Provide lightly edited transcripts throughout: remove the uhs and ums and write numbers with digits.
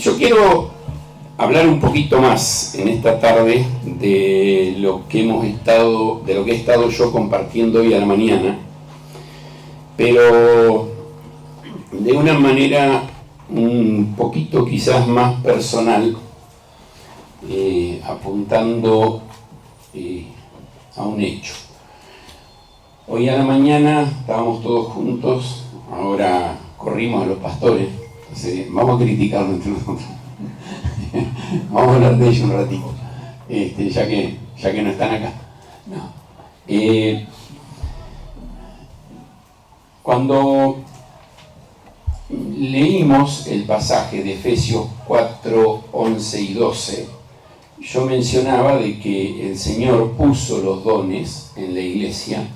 Yo quiero hablar un poquito más en esta tarde de lo que he estado yo compartiendo hoy a la mañana, pero de una manera un poquito quizás más personal, apuntando a un hecho. Hoy a la mañana estábamos todos juntos, ahora corrimos a los pastores, entonces vamos a criticarlo entre nosotros. Vamos a hablar de ellos un ratito, ya que no están acá. No. Cuando leímos el pasaje de Efesios 4, 11 y 12, yo mencionaba de que el Señor puso los dones en la iglesia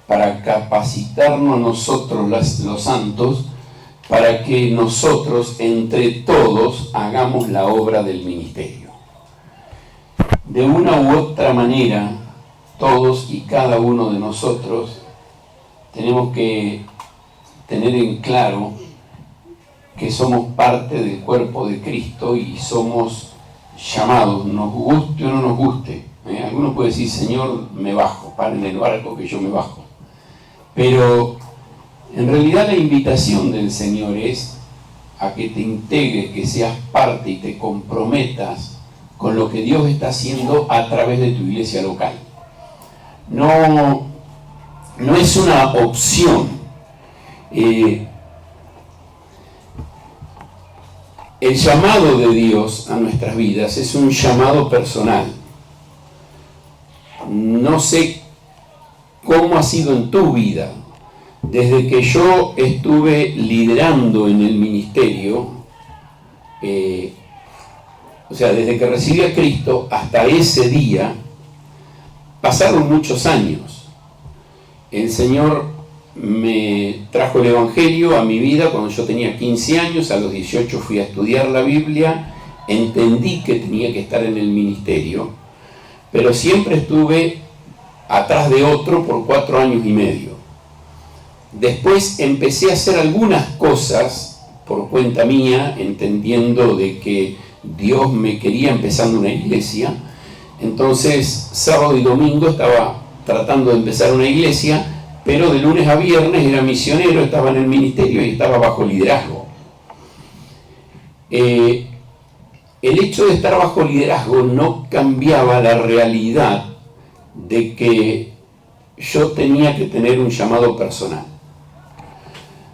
para capacitarnos nosotros los santos, para que nosotros entre todos hagamos la obra del ministerio. De una u otra manera, todos y cada uno de nosotros tenemos que tener en claro que somos parte del cuerpo de Cristo y somos llamados, nos guste o no nos guste. Algunos pueden decir, Señor, me bajo, paren el barco que yo me bajo. Pero en realidad la invitación del Señor es a que te integres, que seas parte y te comprometas con lo que Dios está haciendo a través de tu iglesia local. No es una opción. El llamado de Dios a nuestras vidas es un llamado personal. No sé cómo ha sido en tu vida. Desde que yo estuve liderando en el ministerio, desde que recibí a Cristo hasta ese día, pasaron muchos años. El Señor me trajo el Evangelio a mi vida cuando yo tenía 15 años, a los 18 fui a estudiar la Biblia, entendí que tenía que estar en el ministerio, pero siempre estuve atrás de otro por 4 años y medio. Después empecé a hacer algunas cosas por cuenta mía, entendiendo de que Dios me quería empezando una iglesia. Entonces, sábado y domingo estaba tratando de empezar una iglesia, pero de lunes a viernes era misionero, estaba en el ministerio y estaba bajo liderazgo. El hecho de estar bajo liderazgo no cambiaba la realidad de que yo tenía que tener un llamado personal.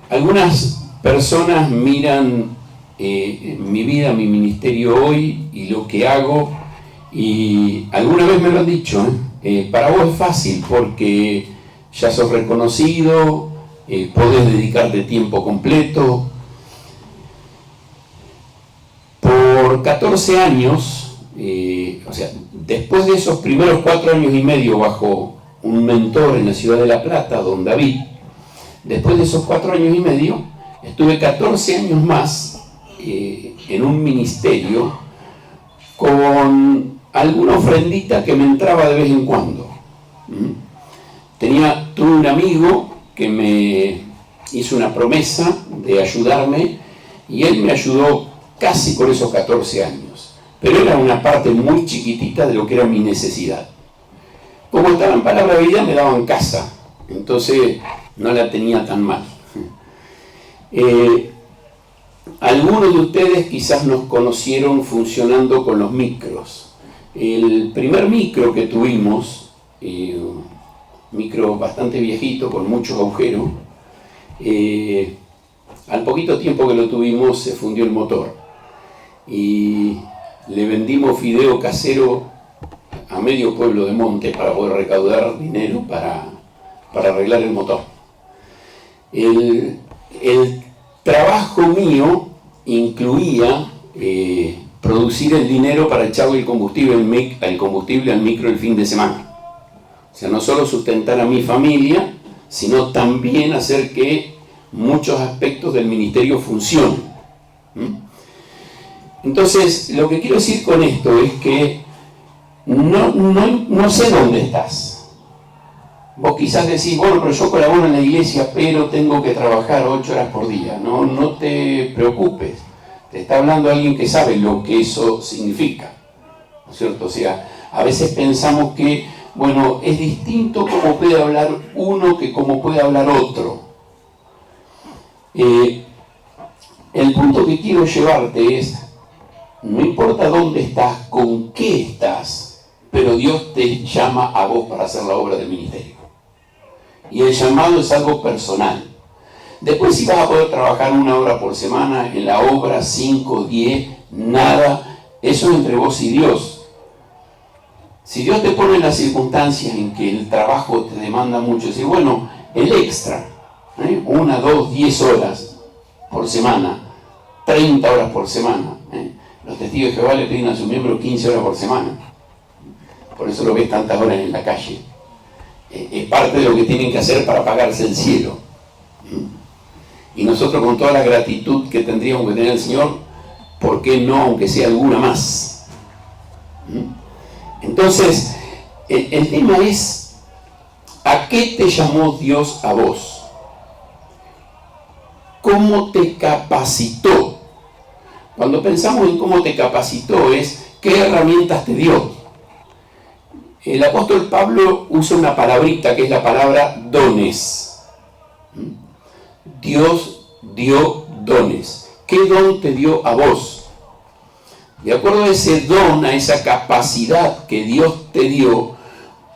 Algunas personas miran mi vida, mi ministerio hoy y lo que hago, y alguna vez me lo han dicho, para vos es fácil porque ya sos reconocido, podés dedicarte tiempo completo. Por 14 años, después de esos primeros 4 años y medio bajo un mentor en la ciudad de La Plata, don David, después de esos 4 años y medio, estuve 14 años más en un ministerio con alguna ofrendita que me entraba de vez en cuando. Tuve un amigo que me hizo una promesa de ayudarme y él me ayudó casi por esos 14 años. Pero era una parte muy chiquitita de lo que era mi necesidad. Como estaba en Palabra de Vida, me daban casa. Entonces no la tenía tan mal. Algunos de ustedes quizás nos conocieron funcionando con los micros. El primer micro que tuvimos, micro bastante viejito, con muchos agujeros, al poquito tiempo que lo tuvimos se fundió el motor. Y le vendimos fideo casero a medio pueblo de Monte para poder recaudar dinero para arreglar el motor. El trabajo mío incluía producir el dinero para echarle el combustible al micro el fin de semana. O sea, no solo sustentar a mi familia, sino también hacer que muchos aspectos del ministerio funcionen. Entonces, lo que quiero decir con esto es que no sé dónde estás. Vos quizás decís, bueno, pero yo colaboro en la iglesia, pero tengo que trabajar 8 horas por día. No te preocupes. Te está hablando alguien que sabe lo que eso significa, ¿no es cierto? O sea, a veces pensamos que, bueno, es distinto cómo puede hablar uno que cómo puede hablar otro. El punto que quiero llevarte es, no importa dónde estás, con qué estás, pero Dios te llama a vos para hacer la obra del ministerio. Y el llamado es algo personal. Después, si vas a poder trabajar 1 hora por semana en la obra, 5, 10, nada, eso es entre vos y Dios. Si Dios te pone en las circunstancias en que el trabajo te demanda mucho, decir, bueno, el extra, 1, 2, 10 horas por semana, 30 horas por semana. Los testigos de Jehová le piden a sus miembros 15 horas por semana. Por eso lo ves tantas horas en la calle. Es parte de lo que tienen que hacer para pagarse el cielo. Y nosotros, con toda la gratitud que tendríamos que tener al Señor, ¿por qué no, aunque sea alguna más? Entonces, el tema es, ¿a qué te llamó Dios a vos? ¿Cómo te capacitó? Cuando pensamos en cómo te capacitó, es qué herramientas te dio. El apóstol Pablo usa una palabrita que es la palabra dones. Dios dio dones. ¿Qué don te dio a vos? De acuerdo a ese don, a esa capacidad que Dios te dio,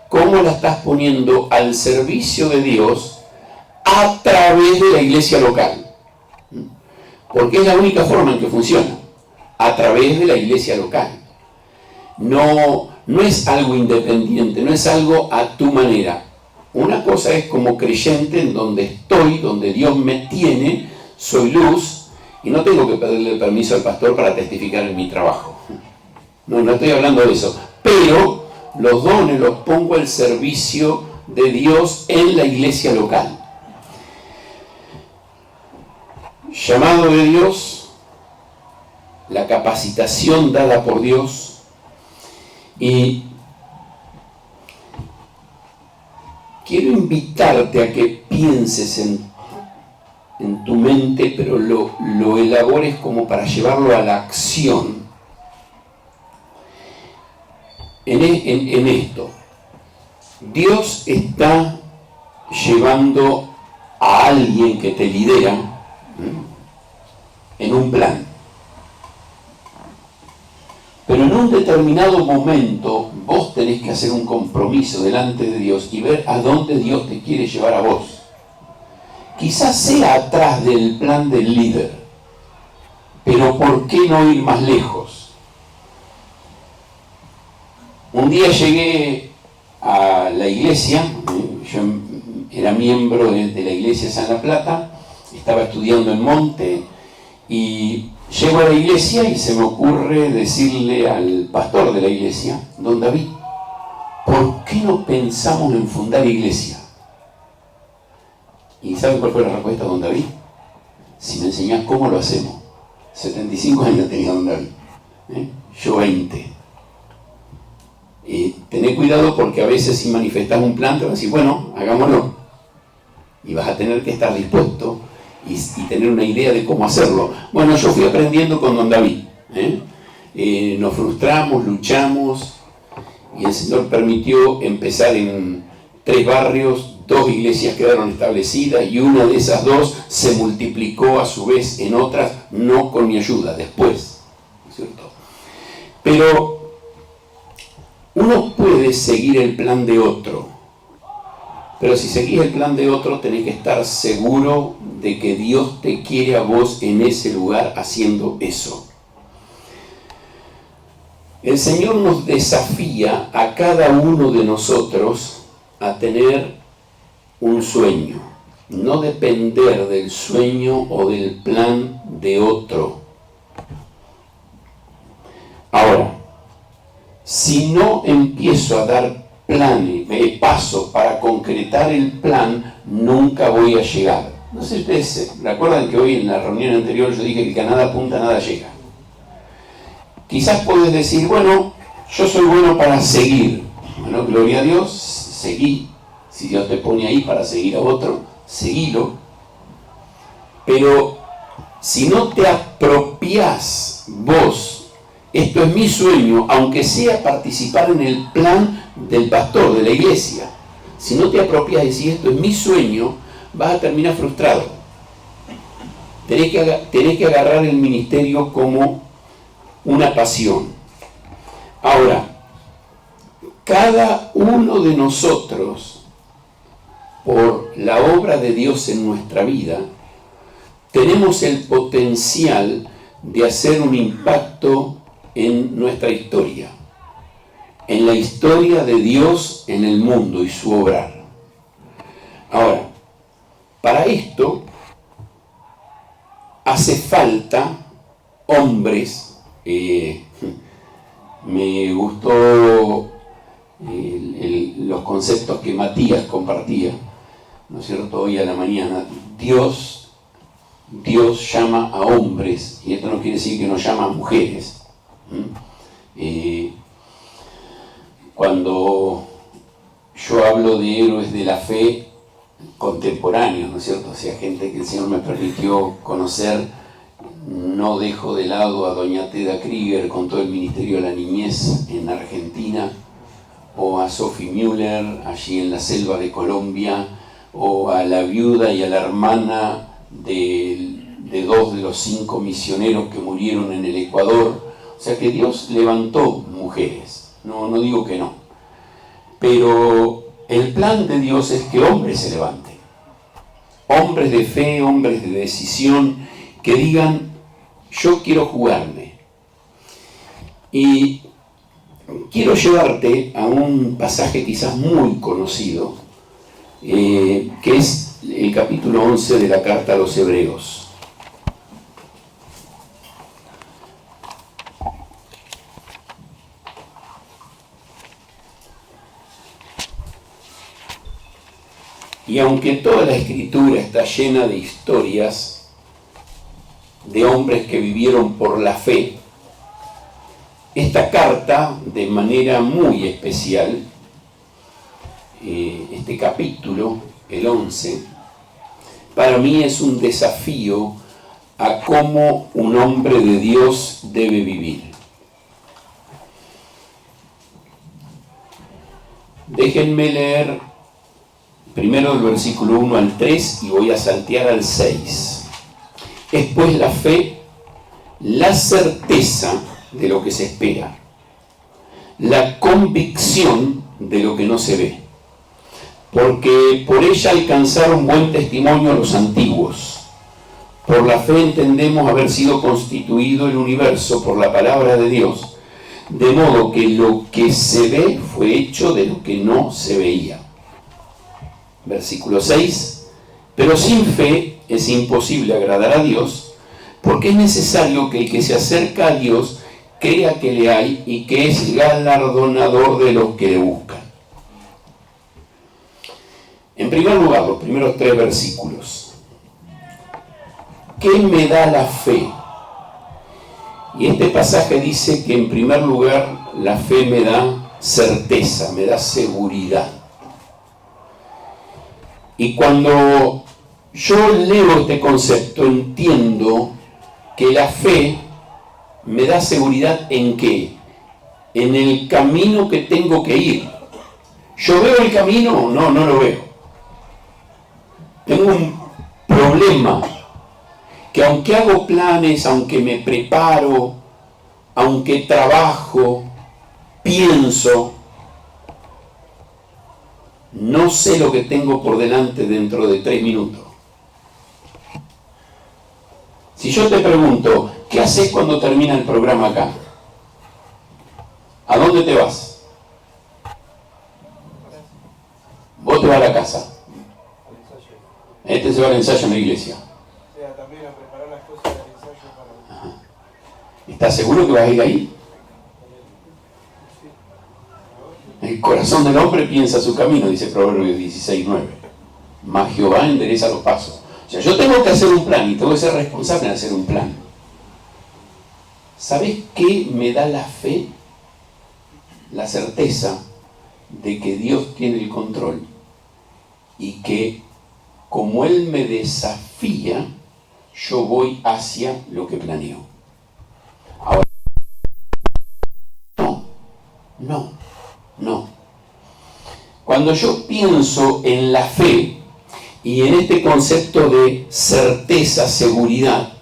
¿cómo la estás poniendo al servicio de Dios a través de la iglesia local? Porque es la única forma en que funciona, a través de la iglesia local. No es algo independiente, no es algo a tu manera. Una cosa es como creyente en donde estoy, donde Dios me tiene, soy luz, y no tengo que pedirle permiso al pastor para testificar en mi trabajo. No estoy hablando de eso. Pero los dones los pongo al servicio de Dios en la iglesia local. Llamado de Dios, la capacitación dada por Dios, y quiero invitarte a que pienses en tu mente, pero lo elabores como para llevarlo a la acción. En esto, Dios está llevando a alguien que te lidera en un plan. Pero en un determinado momento vos tenés que hacer un compromiso delante de Dios y ver a dónde Dios te quiere llevar a vos. Quizás sea atrás del plan del líder, pero ¿por qué no ir más lejos? Un día llegué a la iglesia, yo era miembro de la iglesia de San La Plata, estaba estudiando en Monte y llego a la iglesia y se me ocurre decirle al pastor de la iglesia, don David, ¿por qué no pensamos en fundar iglesia? ¿Y saben cuál fue la respuesta de don David? Si me enseñás cómo lo hacemos. 75 años tenía don David, yo 20. Tené cuidado porque a veces si manifestás un plan te van a decir, bueno, hagámoslo. Y vas a tener que estar dispuesto y tener una idea de cómo hacerlo. Bueno, yo fui aprendiendo con don David. Nos frustramos, luchamos, y el Señor permitió empezar en 3 barrios, 2 iglesias quedaron establecidas, y una de esas 2 se multiplicó a su vez en otras, no con mi ayuda, después, ¿cierto? Pero uno puede seguir el plan de otro, pero si seguís el plan de otro tenés que estar seguro de que Dios te quiere a vos en ese lugar haciendo eso. El Señor nos desafía a cada uno de nosotros a tener un sueño, no depender del sueño o del plan de otro. Ahora, si no empiezo a dar pasos para concretar el plan, nunca voy a llegar. No sé si ustedes recuerdan que hoy en la reunión anterior yo dije que a nada apunta, nada llega. Quizás puedes decir, bueno, yo soy bueno para seguir. Bueno, gloria a Dios, seguí. Si Dios te pone ahí para seguir a otro, seguilo. Pero si no te apropiás vos, esto es mi sueño, aunque sea participar en el plan del pastor, de la iglesia, si no te apropiás y decís esto es mi sueño, vas a terminar frustrado. Tenés que agarrar el ministerio como una pasión. Ahora, cada uno de nosotros, por la obra de Dios en nuestra vida, tenemos el potencial de hacer un impacto en nuestra historia, en la historia de Dios en el mundo y su obrar. Ahora, para esto hace falta hombres. Me gustó los conceptos que Matías compartía, ¿no es cierto?, hoy a la mañana. Dios llama a hombres, y esto no quiere decir que no llama a mujeres. Cuando yo hablo de héroes de la fe contemporáneos, ¿no es cierto?, o sea, gente que el Señor me permitió conocer, no dejo de lado a doña Teda Krieger con todo el Ministerio de la Niñez en Argentina, o a Sophie Müller allí en la selva de Colombia, o a la viuda y a la hermana de 2 de los 5 misioneros que murieron en el Ecuador. O sea que Dios levantó mujeres, no digo que no, pero el plan de Dios es que hombres se levanten, hombres de fe, hombres de decisión, que digan, yo quiero jugarme. Y quiero llevarte a un pasaje quizás muy conocido, que es el capítulo 11 de la carta a los Hebreos. Y aunque toda la Escritura está llena de historias de hombres que vivieron por la fe, esta carta, de manera muy especial, este capítulo, el 11, para mí es un desafío a cómo un hombre de Dios debe vivir. Déjenme leer primero el versículo 1 al 3 y voy a saltear al 6. Es pues la fe, la certeza de lo que se espera, la convicción de lo que no se ve, porque por ella alcanzaron buen testimonio los antiguos. Por la fe entendemos haber sido constituido el universo por la palabra de Dios, de modo que lo que se ve fue hecho de lo que no se veía. Versículo 6. Pero sin fe es imposible agradar a Dios, porque es necesario que el que se acerca a Dios crea que le hay y que es galardonador de los que le buscan. En primer lugar, los primeros 3 versículos. ¿Qué me da la fe? Y este pasaje dice que en primer lugar la fe me da certeza, me da seguridad. Y cuando yo leo este concepto, entiendo que la fe me da seguridad ¿en qué? En el camino que tengo que ir. ¿Yo veo el camino? No lo veo. Tengo un problema, que aunque hago planes, aunque me preparo, aunque trabajo, pienso, no sé lo que tengo por delante dentro de 3 minutos. Si yo te pregunto, ¿qué haces cuando termina el programa acá? ¿A dónde te vas? Vos te vas a la casa. Este se va al ensayo en la iglesia. O sea, también a preparar las cosas del ensayo para... Ajá. ¿Estás seguro que vas a ir ahí? El corazón del hombre piensa su camino, dice Proverbios 16:9. Mas Jehová endereza los pasos. O sea, yo tengo que hacer un plan y tengo que ser responsable de hacer un plan. ¿Sabes qué me da la fe? La certeza de que Dios tiene el control y que como Él me desafía, yo voy hacia lo que planeo. Ahora, no. Cuando yo pienso en la fe y en este concepto de certeza, seguridad,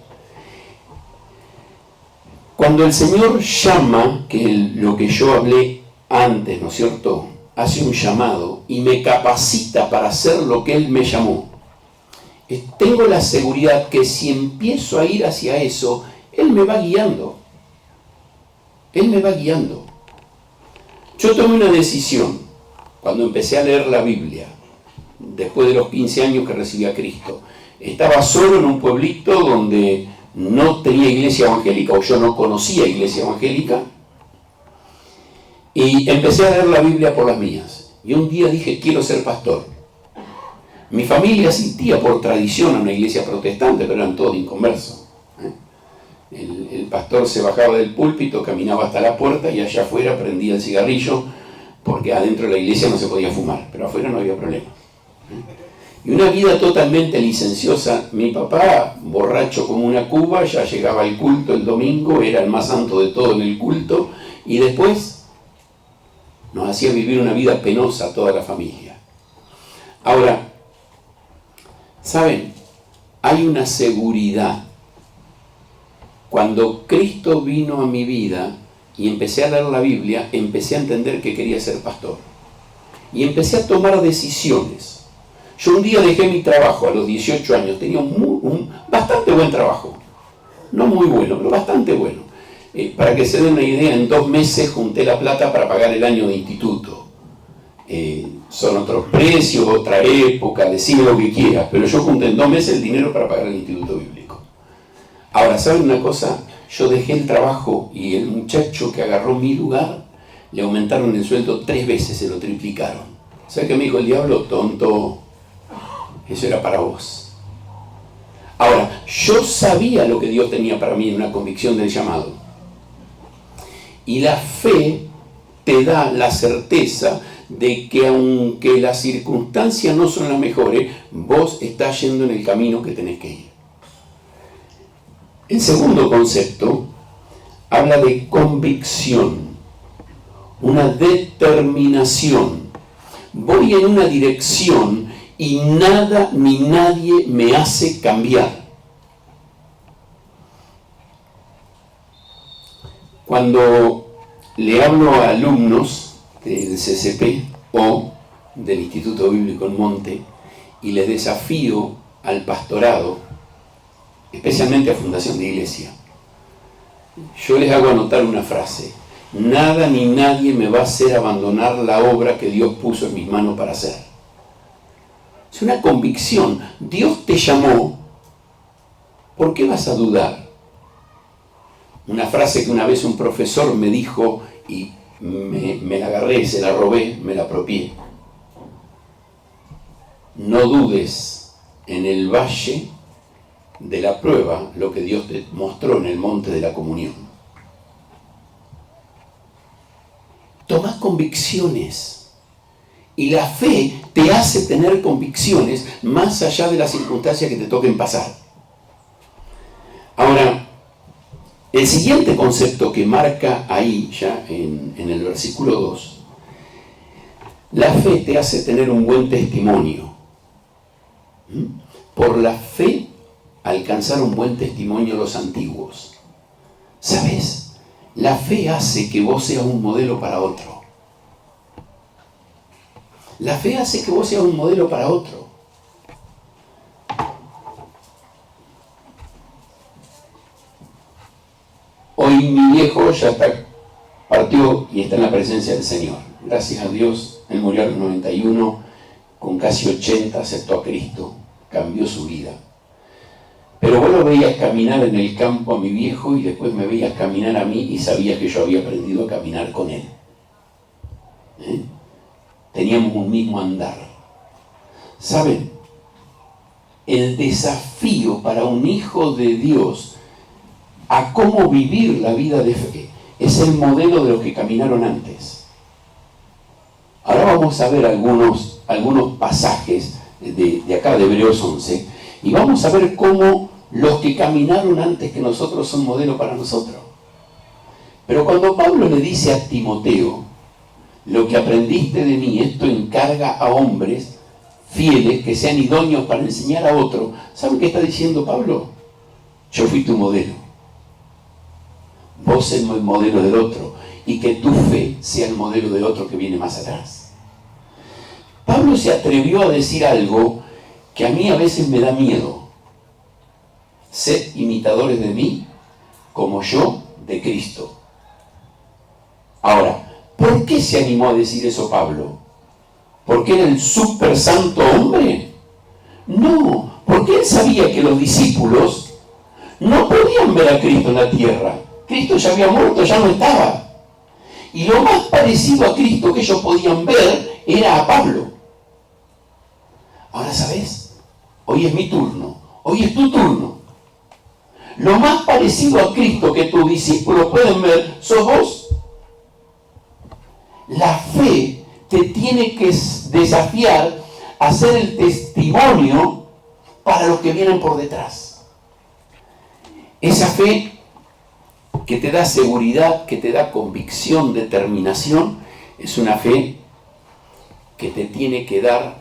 cuando el Señor llama, que lo que yo hablé antes, ¿no es cierto?, hace un llamado y me capacita para hacer lo que Él me llamó, tengo la seguridad que si empiezo a ir hacia eso, Él me va guiando. Él me va guiando. Yo tomé una decisión cuando empecé a leer la Biblia, después de los 15 años que recibí a Cristo. Estaba solo en un pueblito donde no tenía iglesia evangélica, o yo no conocía iglesia evangélica, y empecé a leer la Biblia por las mías. Y un día dije, quiero ser pastor. Mi familia asistía por tradición a una iglesia protestante, pero eran todos inconversos. El pastor se bajaba del púlpito, caminaba hasta la puerta y allá afuera prendía el cigarrillo, porque adentro de la iglesia no se podía fumar, pero afuera no había problema. Y una vida totalmente licenciosa. Mi papá, borracho como una cuba, ya llegaba al culto el domingo, era el más santo de todo en el culto, y después nos hacía vivir una vida penosa a toda la familia. Ahora, ¿saben? Hay una seguridad. Cuando Cristo vino a mi vida y empecé a leer la Biblia, empecé a entender que quería ser pastor. Y empecé a tomar decisiones. Yo un día dejé mi trabajo a los 18 años, tenía un bastante buen trabajo. No muy bueno, pero bastante bueno. Para que se den una idea, en 2 meses junté la plata para pagar el año de instituto. Son otros precios, otra época, decime lo que quieras, pero yo junté en 2 meses el dinero para pagar el instituto bíblico. Ahora, ¿saben una cosa? Yo dejé el trabajo y el muchacho que agarró mi lugar, le aumentaron el sueldo 3 veces, se lo triplicaron. ¿Sabe qué me dijo el diablo? Tonto, eso era para vos. Ahora, yo sabía lo que Dios tenía para mí, una convicción del llamado. Y la fe te da la certeza de que aunque las circunstancias no son las mejores, vos estás yendo en el camino que tenés que ir. El segundo concepto habla de convicción, una determinación. Voy en una dirección y nada ni nadie me hace cambiar. Cuando le hablo a alumnos del CCP o del Instituto Bíblico en Monte y les desafío al pastorado, especialmente a Fundación de Iglesia, yo les hago anotar una frase: nada ni nadie me va a hacer abandonar la obra que Dios puso en mis manos para hacer. Es una convicción. Dios te llamó, ¿por qué vas a dudar? Una frase que una vez un profesor me dijo y me la agarré, se la robé, me la apropié. No dudes en el valle de la prueba lo que Dios te mostró en el monte de la comunión. Tomás convicciones y la fe te hace tener convicciones más allá de las circunstancias que te toquen pasar. Ahora, el siguiente concepto que marca ahí ya en el versículo 2, la fe te hace tener un buen testimonio. Por la fe alcanzar un buen testimonio los antiguos. ¿Sabes? La fe hace que vos seas un modelo para otro. La fe hace que vos seas un modelo para otro. Hoy mi viejo ya partió y está en la presencia del Señor. Gracias a Dios, él murió a los 91, con casi 80 aceptó a Cristo, cambió su vida. Pero vos lo veías caminar en el campo a mi viejo y después me veías caminar a mí y sabías que yo había aprendido a caminar con él. Teníamos un mismo andar. ¿Saben? El desafío para un hijo de Dios a cómo vivir la vida de fe es el modelo de los que caminaron antes. Ahora vamos a ver algunos pasajes de acá de Hebreos 11 y vamos a ver cómo Los que caminaron antes que nosotros son modelo para nosotros. Pero cuando Pablo le dice a Timoteo, lo que aprendiste de mí, esto encarga a hombres fieles que sean idóneos para enseñar a otro. ¿Saben qué está diciendo Pablo? Yo fui tu modelo. Vos sos el modelo del otro. Y que tu fe sea el modelo del otro que viene más atrás. Pablo se atrevió a decir algo que a mí a veces me da miedo. Sed imitadores de mí, como yo de Cristo. Ahora, ¿por qué se animó a decir eso Pablo? ¿Porque era el súper santo hombre? No, porque él sabía que los discípulos no podían ver a Cristo en la tierra. Cristo ya había muerto, ya no estaba. Y lo más parecido a Cristo que ellos podían ver era a Pablo. Ahora, ¿sabes? Hoy es mi turno, hoy es tu turno. Lo más parecido a Cristo que tus discípulos pueden ver sos vos. La fe te tiene que desafiar a ser el testimonio para los que vienen por detrás. Esa fe que te da seguridad, que te da convicción, determinación, es una fe que te tiene que dar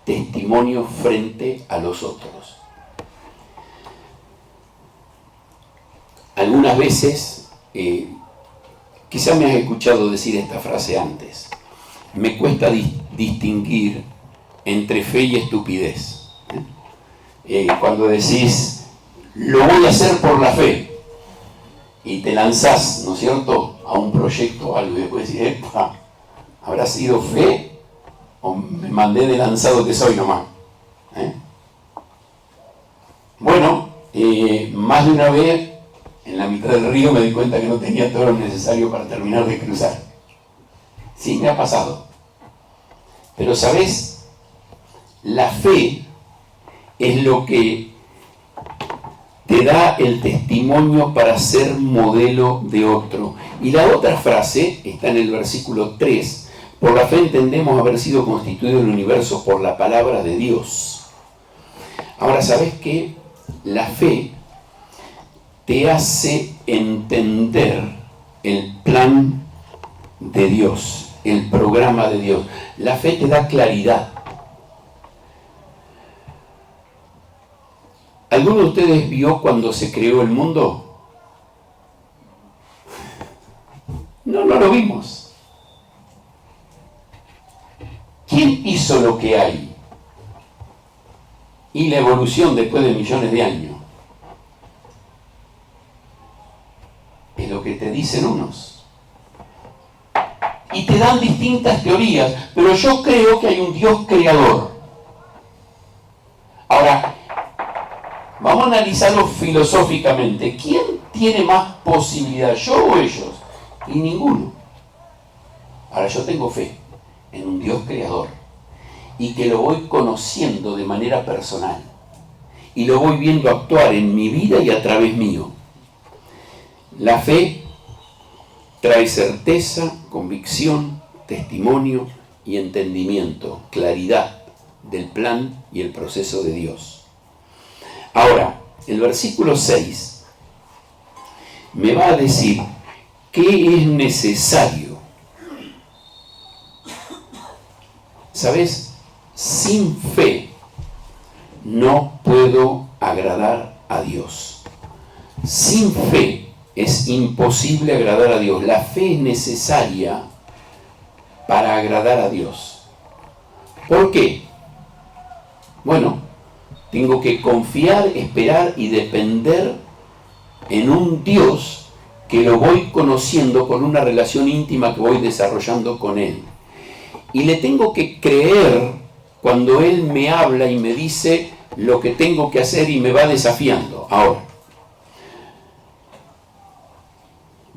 testimonio frente a los otros. Algunas veces, quizás me has escuchado decir esta frase antes, me cuesta distinguir entre fe y estupidez. Cuando decís, lo voy a hacer por la fe, y te lanzás, ¿no es cierto?, a un proyecto o algo, y después decís, epa, ¿habrá sido fe o me mandé de lanzado que soy nomás? Bueno, más de una vez, en la mitad del río me di cuenta que no tenía todo lo necesario para terminar de cruzar. Sí, me ha pasado. Pero, ¿sabes? La fe es lo que te da el testimonio para ser modelo de otro. Y la otra frase está en el versículo 3. Por la fe entendemos haber sido constituido el universo por la palabra de Dios. Ahora, ¿sabes qué? La fe te hace entender el plan de Dios, el programa de Dios. La fe te da claridad. ¿Alguno de ustedes vio cuando se creó el mundo? No, no lo vimos. ¿Quién hizo lo que hay? Y la evolución después de millones de años. Es lo que te dicen unos. Y te dan distintas teorías, pero yo creo que hay un Dios creador. Ahora, vamos a analizarlo filosóficamente. ¿Quién tiene más posibilidad, yo o ellos? Y ninguno. Ahora, yo tengo fe en un Dios creador y que lo voy conociendo de manera personal y lo voy viendo actuar en mi vida y a través mío. La fe trae certeza, convicción, testimonio y entendimiento, claridad del plan y el proceso de Dios. Ahora, el versículo 6 me va a decir qué es necesario. ¿Sabes? Sin fe no puedo agradar a Dios. Sin fe es imposible agradar a Dios. La fe es necesaria para agradar a Dios. ¿Por qué? Bueno, tengo que confiar, esperar y depender en un Dios que lo voy conociendo con una relación íntima que voy desarrollando con Él. Y le tengo que creer cuando Él me habla y me dice lo que tengo que hacer y me va desafiando. Ahora,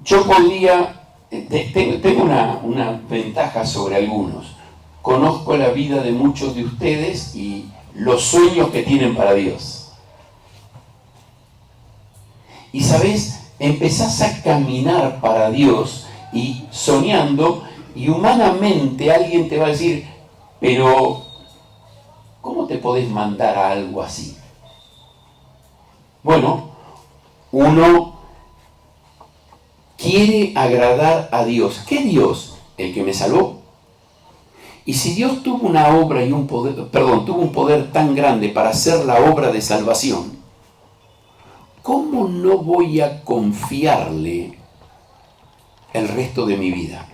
yo podría, tengo una ventaja sobre algunos. Conozco la vida de muchos de ustedes y los sueños que tienen para Dios. Y sabes, empezás a caminar para Dios y soñando, y humanamente alguien te va a decir, pero ¿cómo te podés mandar a algo así? Bueno, uno quiere agradar a Dios. ¿Qué Dios? El que me salvó. Y si Dios tuvo una obra y tuvo un poder tan grande para hacer la obra de salvación, ¿cómo no voy a confiarle el resto de mi vida?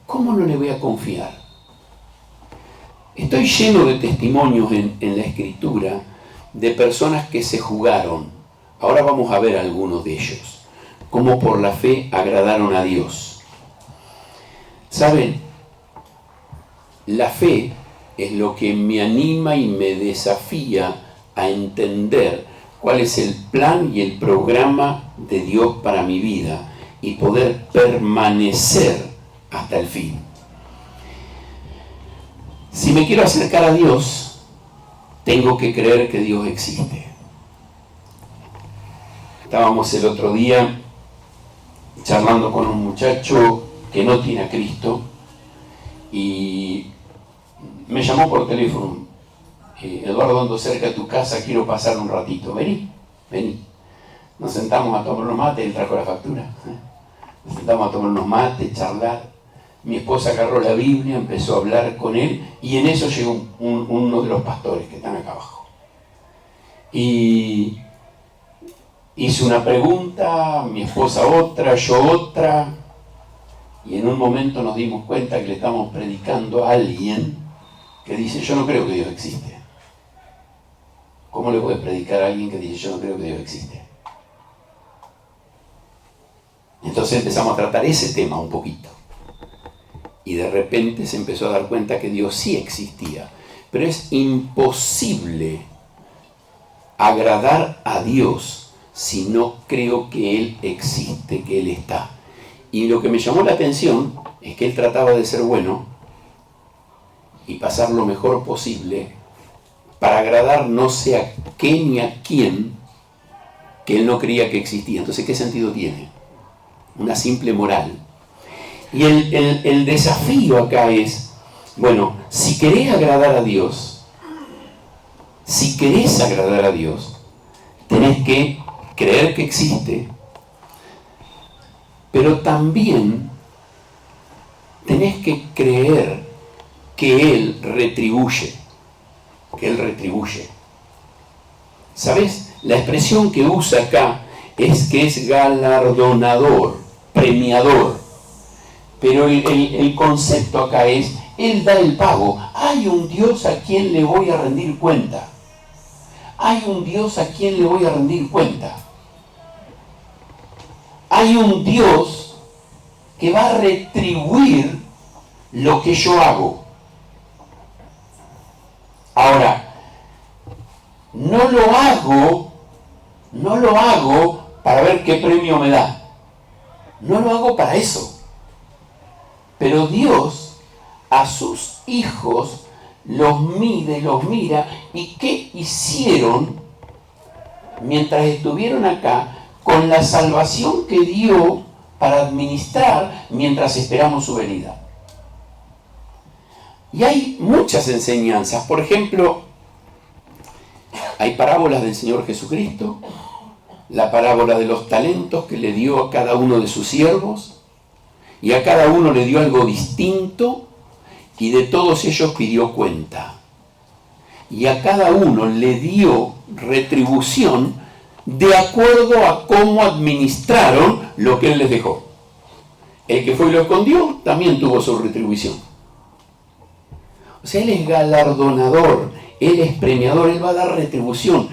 ¿Cómo no le voy a confiar? Estoy lleno de testimonios en la Escritura de personas que se jugaron. Ahora vamos a ver algunos de ellos. Cómo por la fe agradaron a Dios. ¿Saben? La fe es lo que me anima y me desafía a entender cuál es el plan y el programa de Dios para mi vida y poder permanecer hasta el fin. Si me quiero acercar a Dios, tengo que creer que Dios existe. Estábamos el otro día charlando con un muchacho que no tiene a Cristo y me llamó por teléfono. Eduardo, ando cerca de tu casa, quiero pasar un ratito. Vení. Nos sentamos a tomar unos mates, él trajo la factura. Nos sentamos a tomar unos mates, charlar. Mi esposa agarró la Biblia, empezó a hablar con él y en eso llegó uno de los pastores que están acá abajo. Y hice una pregunta, mi esposa otra, yo otra, y en un momento nos dimos cuenta que le estamos predicando a alguien que dice, yo no creo que Dios existe. ¿Cómo le puedes predicar a alguien que dice, yo no creo que Dios existe? Entonces empezamos a tratar ese tema un poquito. Y de repente se empezó a dar cuenta que Dios sí existía. Pero es imposible agradar a Dios si no creo que Él existe, que Él está. Y lo que me llamó la atención es que Él trataba de ser bueno y pasar lo mejor posible para agradar no sé a qué ni a quién que Él no creía que existía. Entonces, ¿qué sentido tiene? Una simple moral. Y el desafío acá es, bueno, si querés agradar a Dios, tenés que creer que existe, pero también tenés que creer que Él retribuye, ¿Sabes? La expresión que usa acá es que es galardonador, premiador. Pero el concepto acá es, Él da el pago. Hay un Dios a quien le voy a rendir cuenta. Hay un Dios a quien le voy a rendir cuenta. Hay un Dios que va a retribuir lo que yo hago. Ahora, no lo hago para ver qué premio me da. No lo hago para eso. Pero Dios a sus hijos los mide, los mira, y qué hicieron mientras estuvieron acá con la salvación que dio para administrar mientras esperamos su venida. Y hay muchas enseñanzas. Por ejemplo, hay parábolas del Señor Jesucristo, la parábola de los talentos que le dio a cada uno de sus siervos, y a cada uno le dio algo distinto, y de todos ellos pidió cuenta. Y a cada uno le dio retribución de acuerdo a cómo administraron lo que Él les dejó. El que fue y lo escondió también tuvo su retribución. O sea, Él es galardonador, Él es premiador, Él va a dar retribución.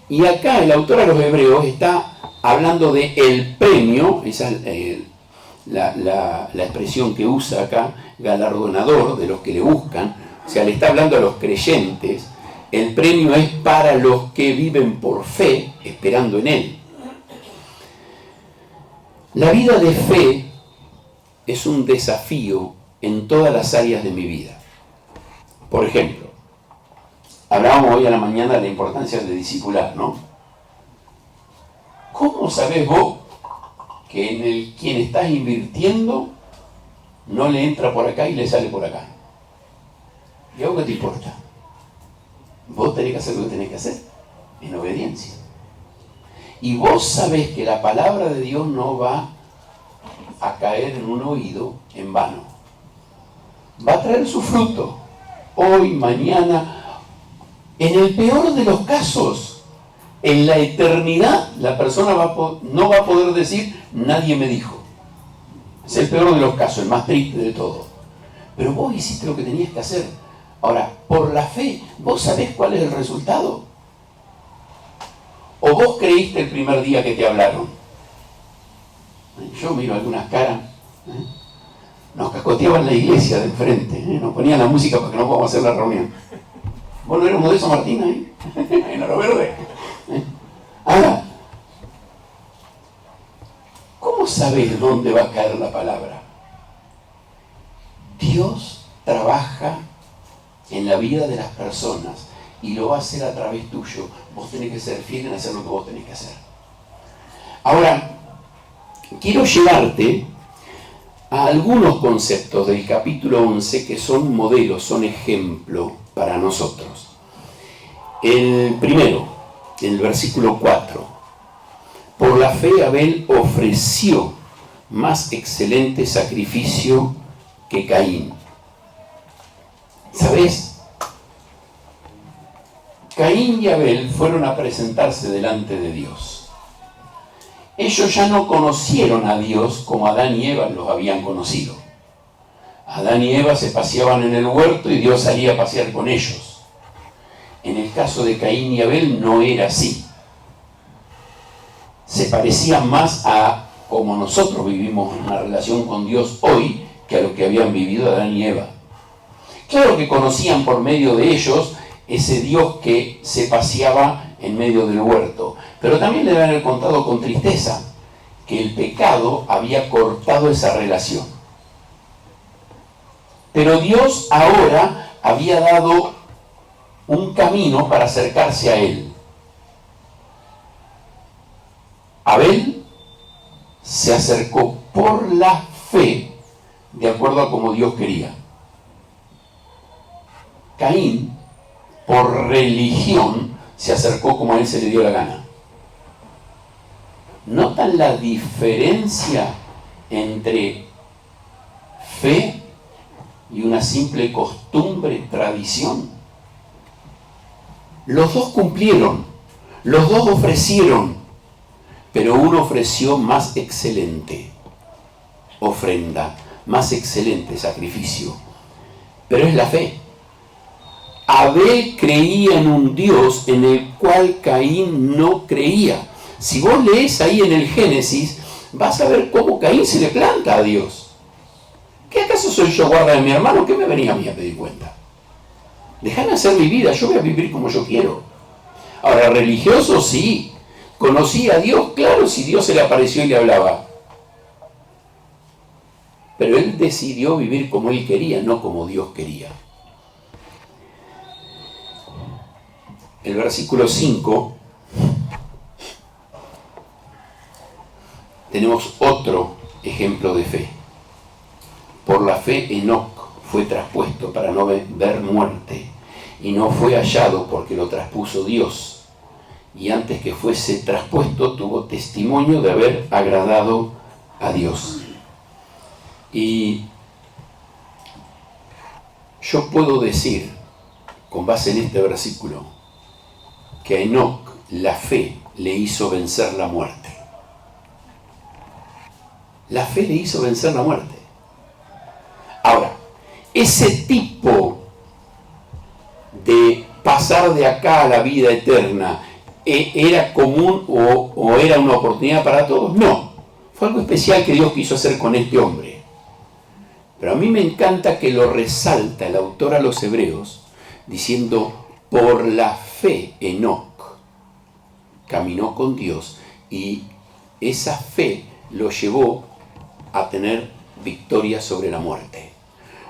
Y acá el autor a los Hebreos está hablando de el premio, esa la expresión que usa acá, galardonador, de los que le buscan. O sea, le está hablando a los creyentes. El premio es para los que viven por fe, esperando en Él. La vida de fe es un desafío en todas las áreas de mi vida. Por ejemplo, hablábamos hoy a la mañana de la importancia de discipular, ¿no? ¿Cómo sabés vos que en el quien estás invirtiendo no le entra por acá y le sale por acá? ¿Y a vos qué te importa? Vos tenés que hacer lo que tenés que hacer. en obediencia. Y vos sabés que la palabra de Dios no va a caer en un oído en vano. Va a traer su fruto. Hoy, mañana, en el peor de los casos, en la eternidad, la persona no va a poder decir, nadie me dijo. Es el peor de los casos, el más triste de todo. Pero vos hiciste lo que tenías que hacer. Ahora, por la fe, ¿vos sabés cuál es el resultado? ¿O vos creíste el primer día que te hablaron? Yo miro algunas caras. Nos cascoteaban la iglesia de enfrente. Nos ponían la música para que no podamos hacer la reunión. ¿Vos no éramos de San Martín ahí? En Oro Verde. Ahora, ¿cómo sabés dónde va a caer la palabra? Dios trabaja en la vida de las personas y lo va a hacer a través tuyo. Vos tenés que ser fiel en hacer lo que vos tenés que hacer. Ahora, quiero llevarte a algunos conceptos del capítulo 11 que son modelos, son ejemplo para nosotros. El primero, en el versículo 4. Por la fe Abel ofreció más excelente sacrificio que Caín. ¿Sabés? Caín y Abel fueron a presentarse delante de Dios. Ellos ya no conocieron a Dios como Adán y Eva los habían conocido. Adán y Eva se paseaban en el huerto y Dios salía a pasear con ellos. En el caso de Caín y Abel no era así. Se parecían más a como nosotros vivimos una relación con Dios hoy que a lo que habían vivido Adán y Eva. Claro que conocían por medio de ellos ese Dios que se paseaba en medio del huerto, pero también le habían contado con tristeza que el pecado había cortado esa relación. Pero Dios ahora había dado un camino para acercarse a Él. Abel se acercó por la fe, de acuerdo a como Dios quería. Caín, por religión, se acercó como a él se le dio la gana. ¿Notan la diferencia entre fe y una simple costumbre, tradición? Los dos cumplieron, los dos ofrecieron, pero uno ofreció más excelente ofrenda, más excelente sacrificio. Pero es la fe. Abel creía en un Dios en el cual Caín no creía. Si vos lees ahí en el Génesis, vas a ver cómo Caín se le planta a Dios. ¿Qué acaso soy yo guarda de mi hermano? ¿Qué me venía a mí a pedir cuenta? Déjame hacer mi vida, yo voy a vivir como yo quiero. Ahora, religioso sí. ¿Conocía a Dios? Claro, si Dios se le apareció y le hablaba. Pero él decidió vivir como él quería, no como Dios quería. El versículo 5, tenemos otro ejemplo de fe. Por la fe Enoc fue traspuesto para no ver muerte, y no fue hallado porque lo traspuso Dios. Y antes que fuese traspuesto tuvo testimonio de haber agradado a Dios. Y yo puedo decir, con base en este versículo, que a Enoc la fe le hizo vencer la muerte. La fe le hizo vencer la muerte. Ahora, ese tipo de pasar de acá a la vida eterna, ¿era común o era una oportunidad para todos? No, fue algo especial que Dios quiso hacer con este hombre. Pero a mí me encanta que lo resalta el autor a los Hebreos, diciendo, por la fe Enoc caminó con Dios y esa fe lo llevó a tener victoria sobre la muerte.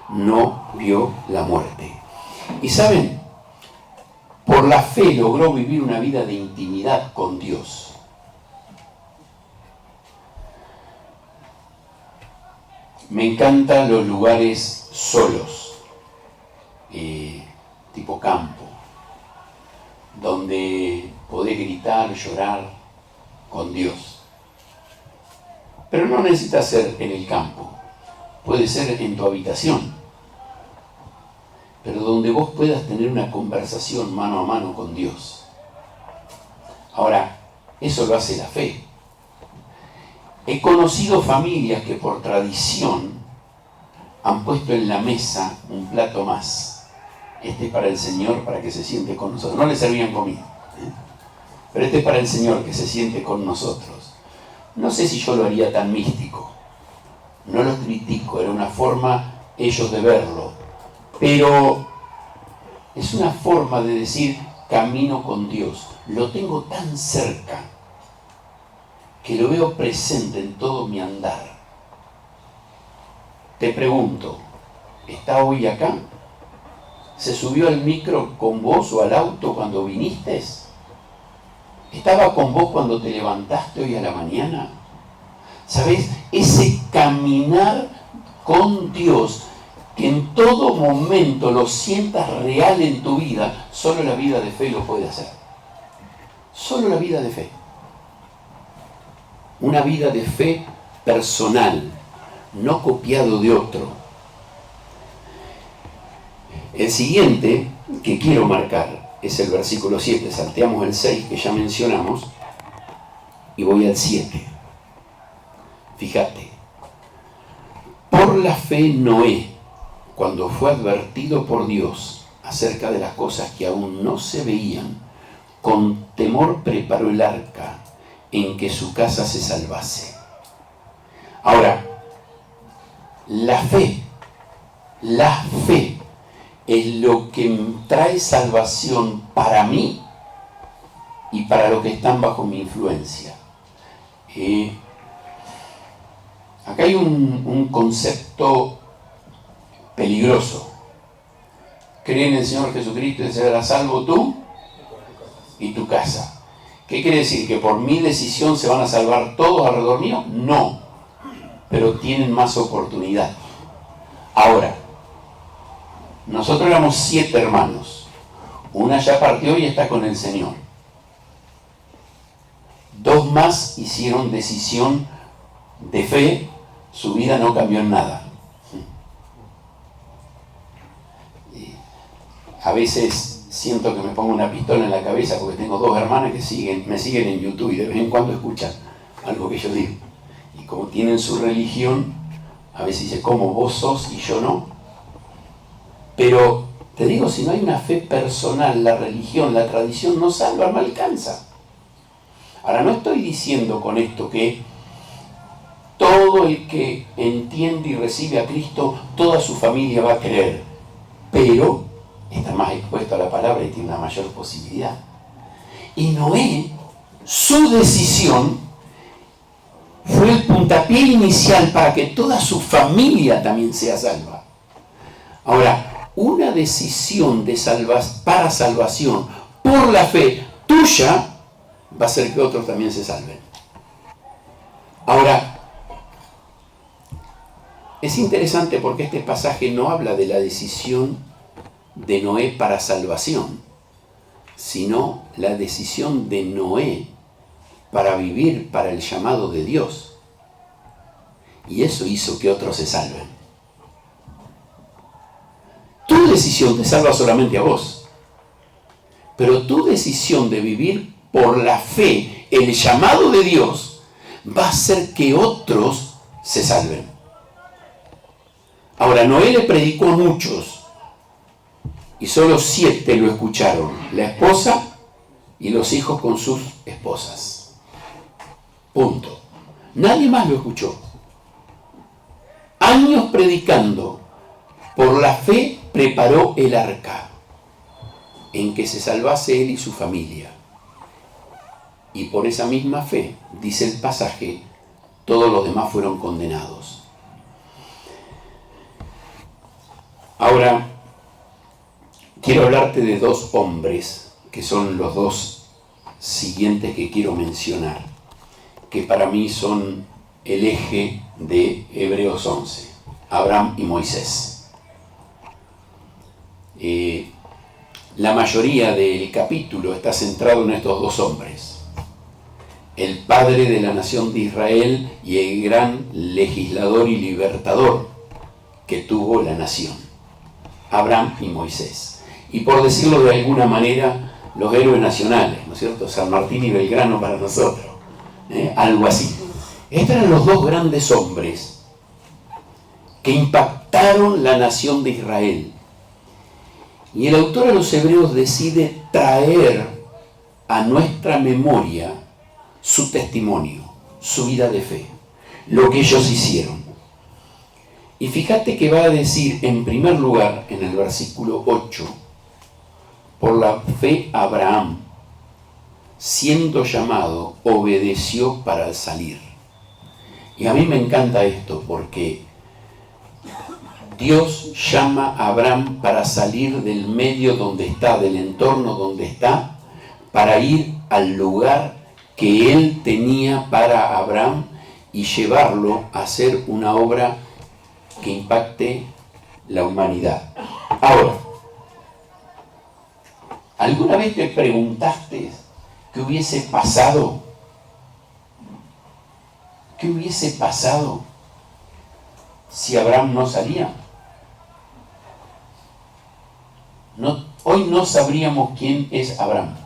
No vio la muerte. Y saben, por la fe logró vivir una vida de intimidad con Dios. Me encantan los lugares solos, tipo campo, donde podés llorar con Dios. Pero no necesita ser en el campo, puede ser en tu habitación, pero donde vos puedas tener una conversación mano a mano con Dios. Ahora, eso lo hace la fe. He conocido familias que por tradición han puesto en la mesa un plato más. Este es para el Señor, para que se siente con nosotros. No le servían comida, pero este es para el Señor, que se siente con nosotros. No sé si yo lo haría tan místico. No lo critico, era una forma ellos de verlo. Pero es una forma de decir, camino con Dios. Lo tengo tan cerca que lo veo presente en todo mi andar. Te pregunto, ¿está hoy acá? ¿Se subió al micro con vos o al auto cuando viniste? ¿Estaba con vos cuando te levantaste hoy a la mañana? ¿Sabés? Ese caminar con Dios, que en todo momento lo sientas real en tu vida, solo la vida de fe lo puede hacer. Solo la vida de fe. Una vida de fe personal, no copiado de otro. El siguiente que quiero marcar es el versículo 7. Salteamos el 6 que ya mencionamos y voy al 7. Fíjate. Por la fe Noé, cuando fue advertido por Dios acerca de las cosas que aún no se veían, con temor preparó el arca en que su casa se salvase. Ahora, la fe es lo que trae salvación para mí y para los que están bajo mi influencia. Acá hay un concepto peligroso. Cree en el Señor Jesucristo y serás salvo tú y tu casa. ¿Qué quiere decir? ¿Que por mi decisión se van a salvar todos alrededor mío? No, pero tienen más oportunidad. Ahora, nosotros éramos 7 hermanos. Una ya partió y está con el Señor. 2 más hicieron decisión de fe, su vida no cambió en nada. A veces siento que me pongo una pistola en la cabeza porque tengo 2 hermanas que me siguen en YouTube y de vez en cuando escuchan algo que yo digo. Y como tienen su religión, a veces dice, ¿cómo vos sos y yo no? Pero te digo, si no hay una fe personal, la religión, la tradición no salva, no alcanza. Ahora, no estoy diciendo con esto que todo el que entiende y recibe a Cristo, toda su familia va a creer, pero está más expuesto a la palabra y tiene una mayor posibilidad. Y Noé, su decisión fue el puntapié inicial para que toda su familia también sea salva. Ahora, una decisión para salvación por la fe tuya va a hacer que otros también se salven. Ahora, es interesante porque este pasaje no habla de la decisión de Noé para salvación, sino la decisión de Noé para vivir para el llamado de Dios. Y eso hizo que otros se salven. Tu decisión te salva solamente a vos, pero tu decisión de vivir por la fe, el llamado de Dios, va a hacer que otros se salven. Ahora, Noé le predicó a muchos y solo 7 lo escucharon, la esposa y los hijos con sus esposas. Punto. Nadie más lo escuchó. Años predicando, por la fe preparó el arca en que se salvase él y su familia. Y por esa misma fe, dice el pasaje, todos los demás fueron condenados. Ahora, quiero hablarte de 2 hombres, que son los 2 siguientes que quiero mencionar, que para mí son el eje de Hebreos 11, Abraham y Moisés. La mayoría del capítulo está centrado en estos 2 hombres. el padre de la nación de Israel y el gran legislador y libertador que tuvo la nación, Abraham y Moisés. Y por decirlo de alguna manera, los héroes nacionales, ¿no es cierto? San Martín y Belgrano para nosotros, algo así. Estos eran los dos grandes hombres que impactaron la nación de Israel. Y el autor a los Hebreos decide traer a nuestra memoria su testimonio, su vida de fe, lo que ellos hicieron. Y fíjate que va a decir en primer lugar en el versículo 8, por la fe Abraham, siendo llamado, obedeció para salir. Y a mí me encanta esto porque Dios llama a Abraham para salir del medio donde está, del entorno donde está, para ir al lugar que él tenía para Abraham y llevarlo a hacer una obra que impacte la humanidad. Ahora, ¿alguna vez te preguntaste qué hubiese pasado? ¿Qué hubiese pasado si Abraham no salía? Hoy no sabríamos quién es Abraham.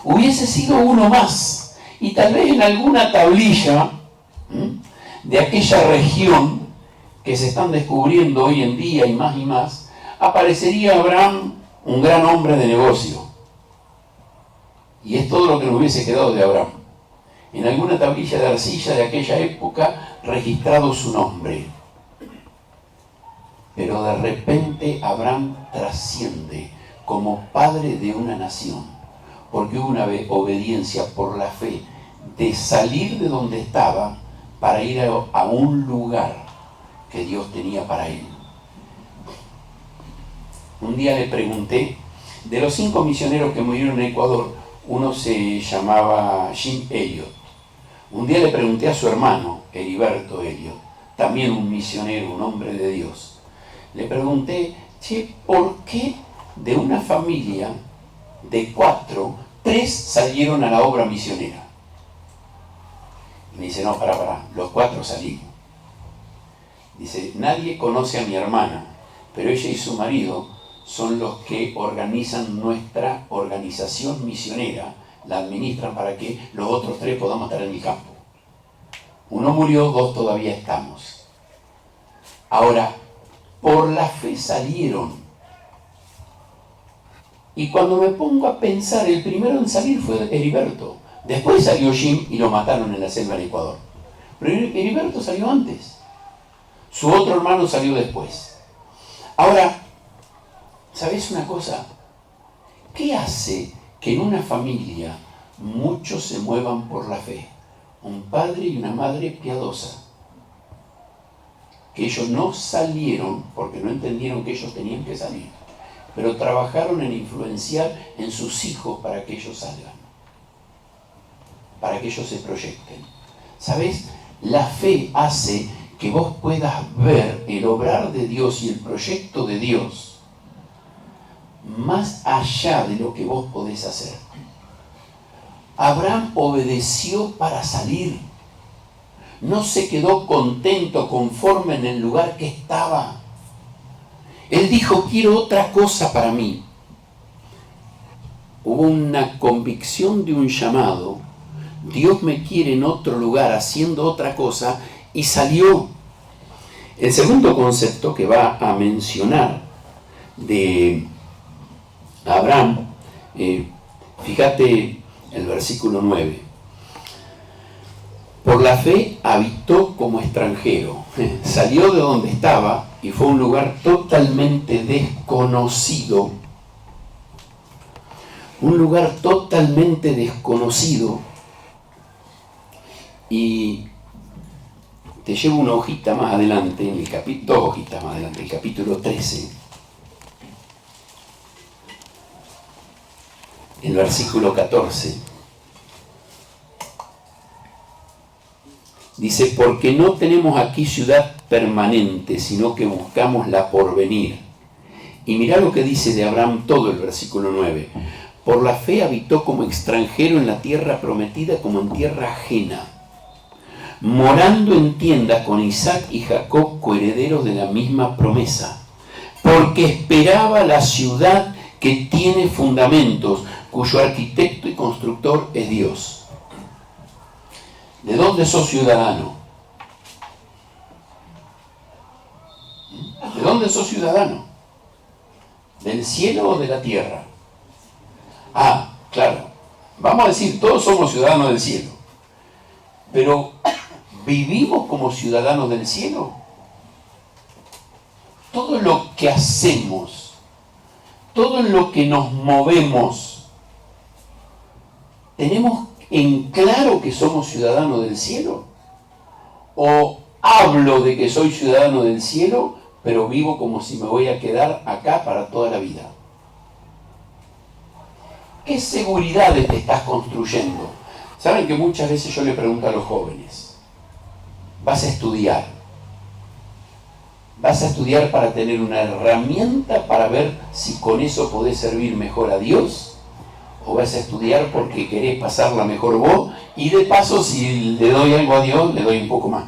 Hubiese sido uno más, y tal vez en alguna tablilla de aquella región que se están descubriendo hoy en día y más, aparecería Abraham, un gran hombre de negocio. Y es todo lo que nos hubiese quedado de Abraham. En alguna tablilla de arcilla de aquella época, registrado su nombre. Pero de repente Abraham trasciende como padre de una nación, porque hubo una obediencia por la fe de salir de donde estaba para ir a un lugar que Dios tenía para él. Un día le pregunté, de los 5 misioneros que murieron en Ecuador, uno se llamaba Jim Elliot. Un día le pregunté a su hermano, Heriberto Elliot, también un misionero, un hombre de Dios. Le pregunté, ¿por qué de una familia de 4, 3 salieron a la obra misionera? Y me dice, no, para, los 4 salimos. Dice, nadie conoce a mi hermana, pero ella y su marido son los que organizan nuestra organización misionera, la administran para que los otros 3 podamos estar en el campo. Uno murió, 2 todavía estamos. Ahora, por la fe salieron. Y cuando me pongo a pensar, el primero en salir fue Heriberto. Después salió Jim y lo mataron en la selva en Ecuador. Pero Heriberto salió antes. Su otro hermano salió después. Ahora, ¿sabes una cosa? ¿Qué hace que en una familia muchos se muevan por la fe? Un padre y una madre piadosa. Que ellos no salieron porque no entendieron que ellos tenían que salir, pero trabajaron en influenciar en sus hijos para que ellos salgan, para que ellos se proyecten. ¿Sabes? La fe hace que vos puedas ver el obrar de Dios y el proyecto de Dios más allá de lo que vos podés hacer. Abraham obedeció para salir. No se quedó contento, conforme en el lugar que estaba. Él dijo, quiero otra cosa para mí. Hubo una convicción de un llamado. Dios me quiere en otro lugar, haciendo otra cosa, y salió. El segundo concepto que va a mencionar de Abraham, fíjate el versículo 9. Por la fe habitó como extranjero, salió de donde estaba y fue a un lugar totalmente desconocido. Un lugar totalmente desconocido. Y te llevo una hojita más adelante, en el 2 hojitas más adelante, el capítulo 13. El versículo 14. Dice, porque no tenemos aquí ciudad permanente, sino que buscamos la porvenir. Y mirá lo que dice de Abraham todo el versículo 9. Por la fe habitó como extranjero en la tierra prometida, como en tierra ajena, morando en tiendas con Isaac y Jacob, coherederos de la misma promesa, porque esperaba la ciudad que tiene fundamentos, cuyo arquitecto y constructor es Dios. ¿De dónde sos ciudadano? ¿De dónde sos ciudadano? ¿Del cielo o de la tierra? Ah, claro. Vamos a decir, todos somos ciudadanos del cielo. Pero, ¿vivimos como ciudadanos del cielo? Todo lo que hacemos, todo en lo que nos movemos, ¿tenemos en claro que somos ciudadanos del cielo? ¿O hablo de que soy ciudadano del cielo, pero vivo como si me voy a quedar acá para toda la vida? ¿Qué seguridades te estás construyendo? Saben que muchas veces yo le pregunto a los jóvenes, ¿vas a estudiar? ¿Vas a estudiar para tener una herramienta para ver si con eso podés servir mejor a Dios? ¿O vas a estudiar porque querés pasarla mejor vos? Y de paso, si le doy algo a Dios, le doy un poco más.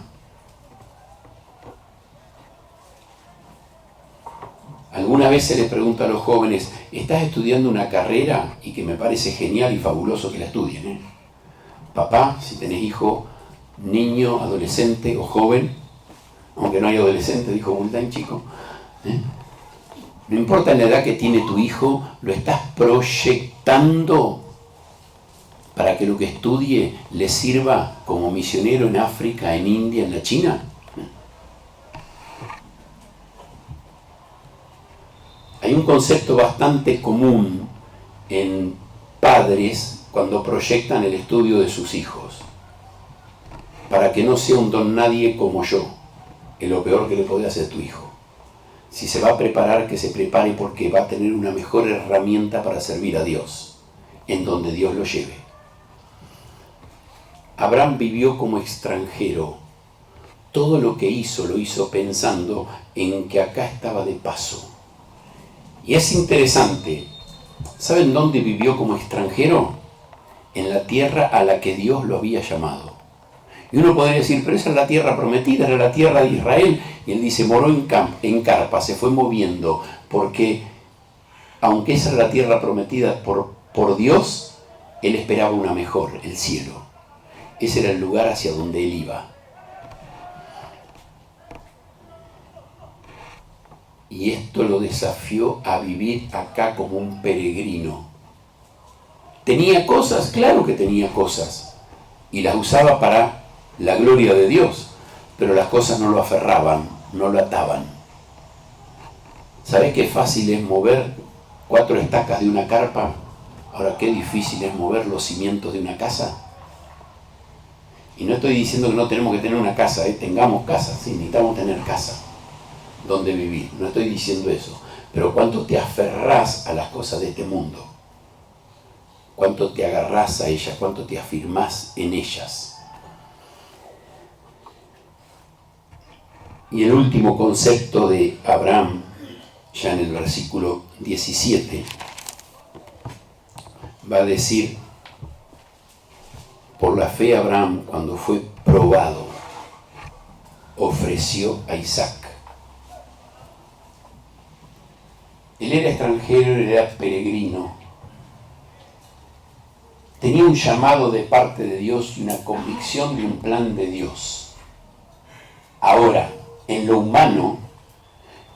Alguna vez se les pregunta a los jóvenes, ¿estás estudiando una carrera? Y que me parece genial y fabuloso que la estudien, Papá, si tenés hijo, niño, adolescente o joven, aunque no hay adolescente, dijo Bultán, chico, no importa la edad que tiene tu hijo, lo estás proyectando para que lo que estudie le sirva como misionero en África, en India, en la China. Hay un concepto bastante común en padres cuando proyectan el estudio de sus hijos. Para que no sea un don nadie como yo, es lo peor que le puede hacer a tu hijo. Si se va a preparar, que se prepare porque va a tener una mejor herramienta para servir a Dios, en donde Dios lo lleve. Abraham vivió como extranjero. Todo lo que hizo, lo hizo pensando en que acá estaba de paso. Y es interesante, ¿saben dónde vivió como extranjero? En la tierra a la que Dios lo había llamado. Y uno podría decir, pero esa es la tierra prometida, era la tierra de Israel. Y él dice, moró en carpa, se fue moviendo, porque aunque esa era la tierra prometida por Dios, él esperaba una mejor, el cielo. Ese era el lugar hacia donde él iba. Y esto lo desafió a vivir acá como un peregrino. ¿Tenía cosas? Claro que tenía cosas. Y las usaba para la gloria de Dios. Pero las cosas no lo aferraban, no lo ataban. ¿Sabés qué fácil es mover 4 estacas de una carpa? Ahora, qué difícil es mover los cimientos de una casa. Y no estoy diciendo que no tenemos que tener una casa, tengamos casa, sí, necesitamos tener casa donde vivir, no estoy diciendo eso, pero cuánto te aferrás a las cosas de este mundo, cuánto te agarrás a ellas, cuánto te afirmás en ellas. Y el último concepto de Abraham, ya en el versículo 17, va a decir, por la fe Abraham, cuando fue probado, ofreció a Isaac. Él era extranjero, él era peregrino. Tenía un llamado de parte de Dios y una convicción de un plan de Dios. Ahora, en lo humano,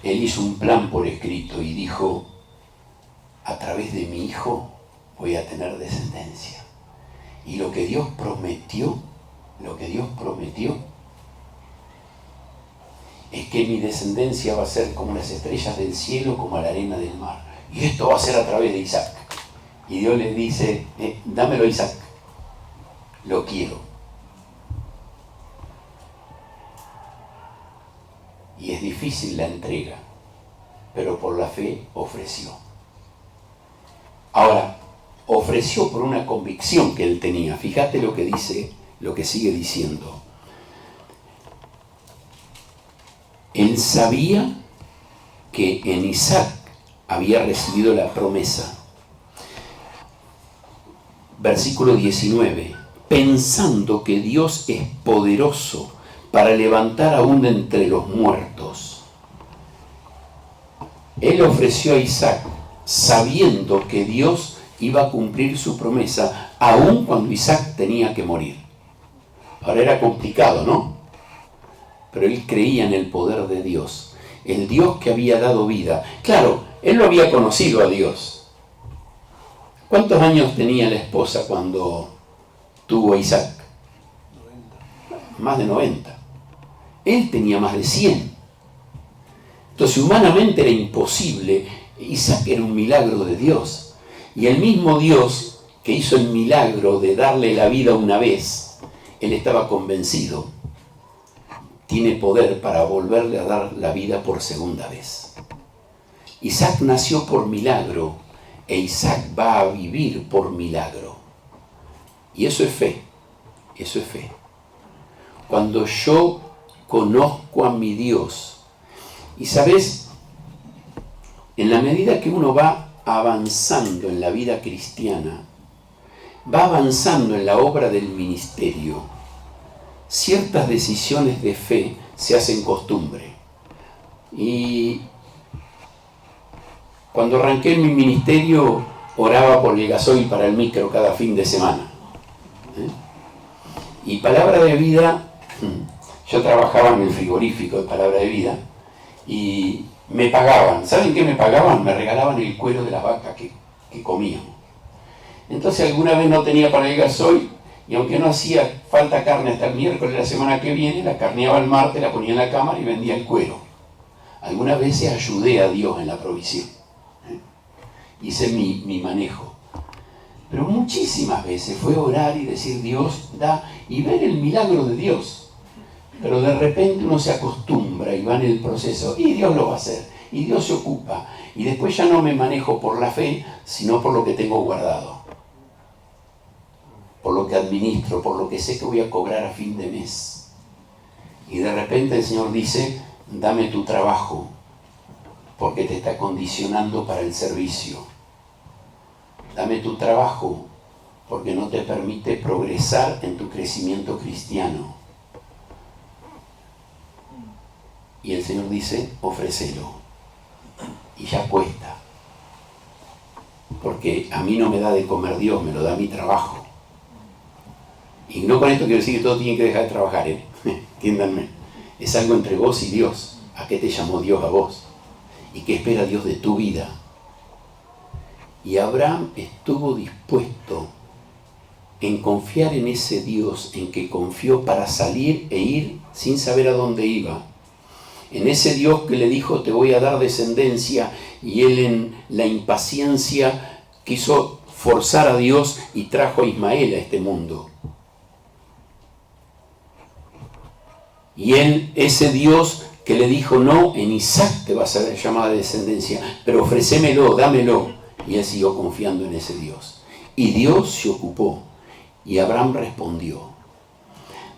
él hizo un plan por escrito y dijo, a través de mi hijo voy a tener descendencia. Y lo que Dios prometió, es que mi descendencia va a ser como las estrellas del cielo, como la arena del mar. Y esto va a ser a través de Isaac. Y Dios le dice, dámelo a Isaac, lo quiero. Y es difícil la entrega, pero por la fe ofreció. Ahora, ofreció por una convicción que él tenía. Fíjate lo que dice, lo que sigue diciendo. Él sabía que en Isaac había recibido la promesa. versículo 19, pensando que Dios es poderoso para levantar aún de entre los muertos. Él ofreció a Isaac sabiendo que Dios iba a cumplir su promesa, aun cuando Isaac tenía que morir. Ahora era complicado, ¿no? Pero él creía en el poder de Dios, el Dios que había dado vida. Claro, él lo había conocido a Dios. ¿Cuántos años tenía la esposa cuando tuvo a Isaac? 90. Más de 90. Él tenía más de 100. Entonces, humanamente era imposible. Isaac era un milagro de Dios. Y el mismo Dios que hizo el milagro de darle la vida una vez, él estaba convencido, tiene poder para volverle a dar la vida por segunda vez. Isaac nació por milagro e Isaac va a vivir por milagro. Y eso es fe, eso es fe. Cuando yo conozco a mi Dios, y sabes, en la medida que uno va avanzando en la vida cristiana, va avanzando en la obra del ministerio, ciertas decisiones de fe se hacen costumbre. Y cuando arranqué en mi ministerio, oraba por el gasoil para el micro cada fin de semana. Y Palabra de Vida, yo trabajaba en el frigorífico de Palabra de Vida, y me pagaban. ¿Saben qué me pagaban? Me regalaban el cuero de la vaca que comíamos. Entonces alguna vez no tenía para el gasoil, y aunque no hacía falta carne hasta el miércoles de la semana que viene, la carneaba el martes, la ponía en la cámara y vendía el cuero. Algunas veces ayudé a Dios en la provisión. Hice mi manejo. Pero muchísimas veces fue orar y decir Dios da, y ver el milagro de Dios. Pero de repente uno se acostumbra y va en el proceso, y Dios lo va a hacer, y Dios se ocupa. Y después ya no me manejo por la fe, sino por lo que tengo guardado. Por lo que administro, por lo que sé que voy a cobrar a fin de mes. Y de repente el Señor dice, dame tu trabajo, porque te está condicionando para el servicio. Dame tu trabajo, porque no te permite progresar en tu crecimiento cristiano. Y el Señor dice, ofrécelo. Y ya cuesta. Porque a mí no me da de comer Dios, me lo da mi trabajo. Y no con esto quiero decir que todos tienen que dejar de trabajar, entiéndanme. Es algo entre vos y Dios. ¿A qué te llamó Dios a vos? ¿Y qué espera Dios de tu vida? Y Abraham estuvo dispuesto en confiar en ese Dios en que confió para salir e ir sin saber a dónde iba. En ese Dios que le dijo, te voy a dar descendencia, y él en la impaciencia quiso forzar a Dios y trajo a Ismael a este mundo. Y él, ese Dios que le dijo, no, en Isaac te va a ser llamada descendencia, pero ofrécemelo, dámelo. Y él siguió confiando en ese Dios. Y Dios se ocupó, y Abraham respondió.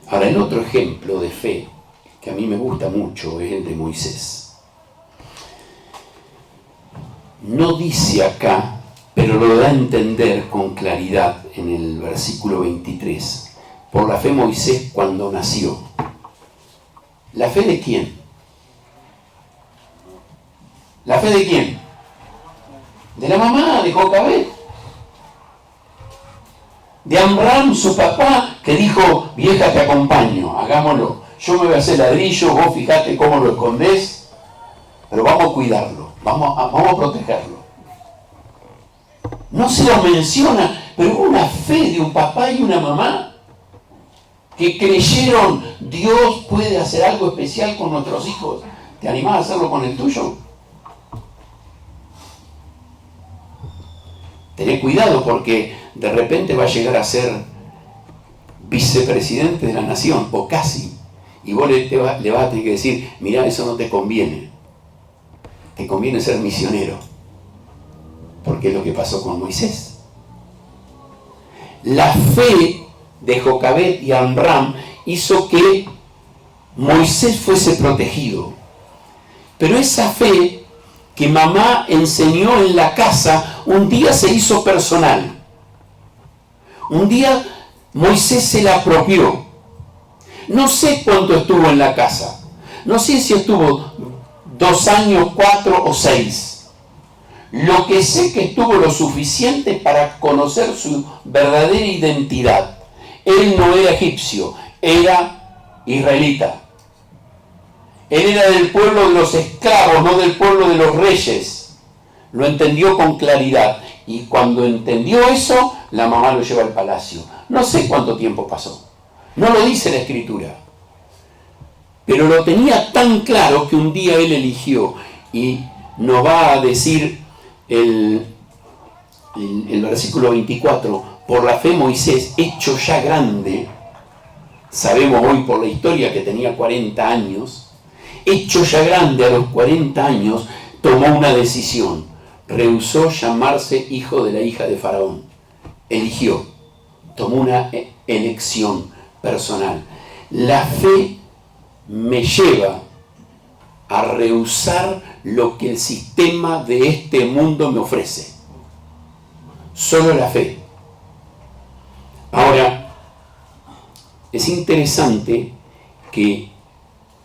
Ahora, el otro ejemplo de fe, que a mí me gusta mucho, es el de Moisés. No dice acá, pero lo da a entender con claridad en el versículo 23. Por la fe Moisés cuando nació. ¿La fe de quién? ¿La fe de quién? De la mamá, de Jocabet. De Amram, su papá, que dijo, vieja, te acompaño, hagámoslo. Yo me voy a hacer ladrillo, vos fijate cómo lo escondés, pero vamos a cuidarlo, vamos a protegerlo. No se lo menciona, pero hubo una fe de un papá y una mamá que creyeron, Dios puede hacer algo especial con nuestros hijos. ¿Te animás a hacerlo con el tuyo? Tené cuidado porque de repente va a llegar a ser vicepresidente de la nación, o casi. Y vos le vas a tener que decir, mirá, eso no te conviene. Te conviene ser misionero. Porque es lo que pasó con Moisés. La fe de Jocabet y Amram hizo que Moisés fuese protegido. Pero esa fe que mamá enseñó en la casa, un día se hizo personal. Un día Moisés se la apropió. No sé cuánto estuvo en la casa. No sé si estuvo 2 años, 4 o 6. Lo que sé que estuvo lo suficiente para conocer su verdadera identidad. Él no era egipcio, era israelita. Él era del pueblo de los esclavos, no del pueblo de los reyes. Lo entendió con claridad. Y cuando entendió eso, la mamá lo lleva al palacio. No sé cuánto tiempo pasó. No lo dice la Escritura. Pero lo tenía tan claro que un día él eligió. Y nos va a decir el versículo 24. Por la fe Moisés, hecho ya grande, sabemos hoy por la historia que tenía 40 años, hecho ya grande a los 40 años, tomó una decisión. Rehusó llamarse hijo de la hija de Faraón. Eligió. Tomó una elección personal. La fe me lleva a rehusar lo que el sistema de este mundo me ofrece. Solo la fe. Ahora, es interesante que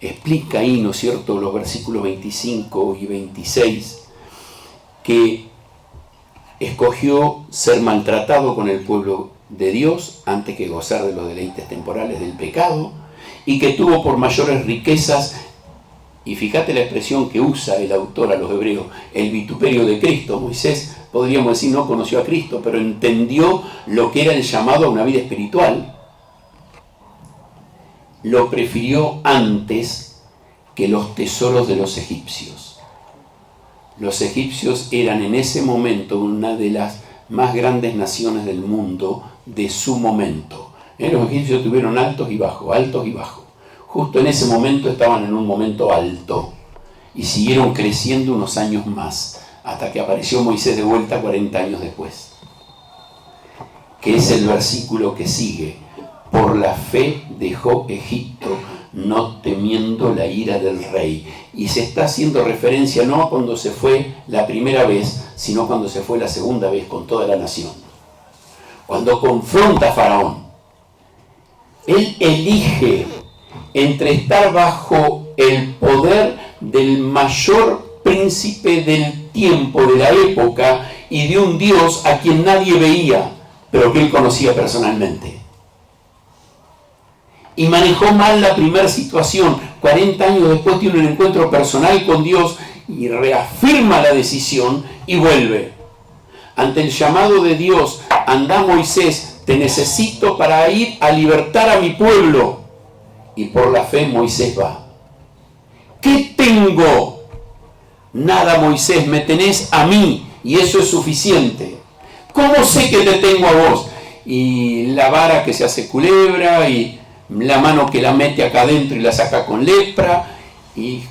explica ahí, ¿no es cierto?, los versículos 25 y 26, que escogió ser maltratado con el pueblo de Dios antes que gozar de los deleites temporales del pecado, y que tuvo por mayores riquezas, y fíjate la expresión que usa el autor a los hebreos, el vituperio de Cristo. Moisés, podríamos decir, no conoció a Cristo, pero entendió lo que era el llamado a una vida espiritual. Lo prefirió antes que los tesoros de los egipcios. Los egipcios eran en ese momento una de las más grandes naciones del mundo de su momento. Los egipcios tuvieron altos y bajos, altos y bajos. Justo en ese momento estaban en un momento alto y siguieron creciendo unos años más, hasta que apareció Moisés de vuelta 40 años después. Que es el versículo que sigue. Por la fe dejó Egipto, no temiendo la ira del rey. Y se está haciendo referencia no a cuando se fue la primera vez, sino cuando se fue la segunda vez con toda la nación. Cuando confronta a Faraón, él elige entre estar bajo el poder del mayor príncipe del tiempo, de la época, y de un Dios a quien nadie veía, pero que él conocía personalmente. Y manejó mal la primera situación. 40 años después tiene un encuentro personal con Dios y reafirma la decisión y vuelve. Ante el llamado de Dios, anda Moisés, te necesito para ir a libertar a mi pueblo. Y por la fe Moisés va. ¿Qué tengo? Nada, Moisés, me tenés a mí y eso es suficiente. ¿Cómo sé que te tengo a vos? Y la vara que se hace culebra y la mano que la mete acá adentro y la saca con lepra, y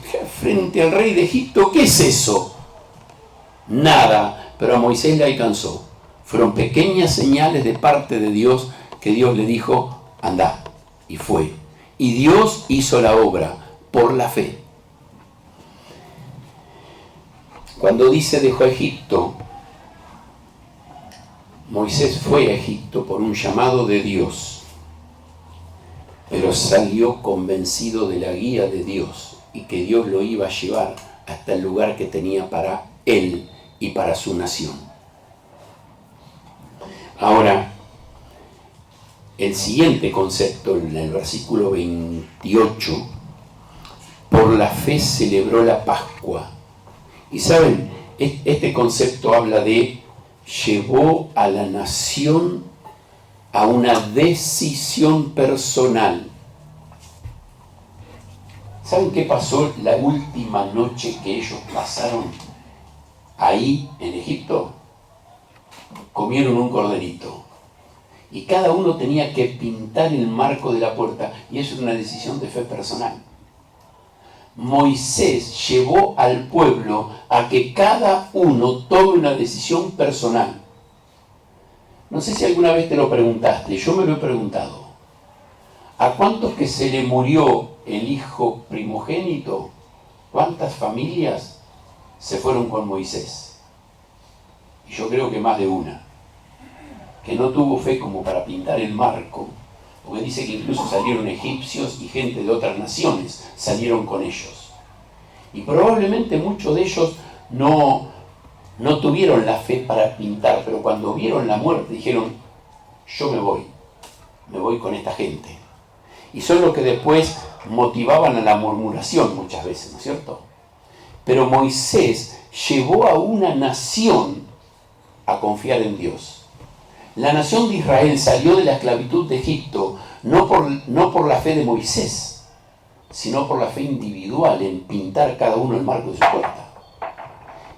frente al rey de Egipto, ¿qué es eso? Nada, pero a Moisés le alcanzó. Fueron pequeñas señales de parte de Dios que Dios le dijo, anda, y fue. Y Dios hizo la obra por la fe. Cuando dice dejó Egipto, Moisés fue a Egipto por un llamado de Dios, pero salió convencido de la guía de Dios y que Dios lo iba a llevar hasta el lugar que tenía para él y para su nación. Ahora, el siguiente concepto en el versículo 28, por la fe celebró la Pascua. Y saben, este concepto habla de llevó a la nación a una decisión personal. ¿Saben qué pasó la última noche que ellos pasaron ahí en Egipto? Comieron un corderito. Y cada uno tenía que pintar el marco de la puerta. Y eso es una decisión de fe personal. Moisés llevó al pueblo a que cada uno tome una decisión personal. No sé si alguna vez te lo preguntaste, yo me lo he preguntado. ¿A cuántos que se le murió el hijo primogénito? ¿Cuántas familias se fueron con Moisés? Y yo creo que más de una. que no tuvo fe como para pintar el marco, porque dice que incluso salieron egipcios y gente de otras naciones salieron con ellos. Y probablemente muchos de ellos no tuvieron la fe para pintar, pero cuando vieron la muerte dijeron, yo me voy con esta gente. Y son los que después motivaban a la murmuración muchas veces, ¿no es cierto? Pero Moisés llevó a una nación a confiar en Dios. La nación de Israel salió de la esclavitud de Egipto no por la fe de Moisés, sino por la fe individual en pintar cada uno el marco de su puerta.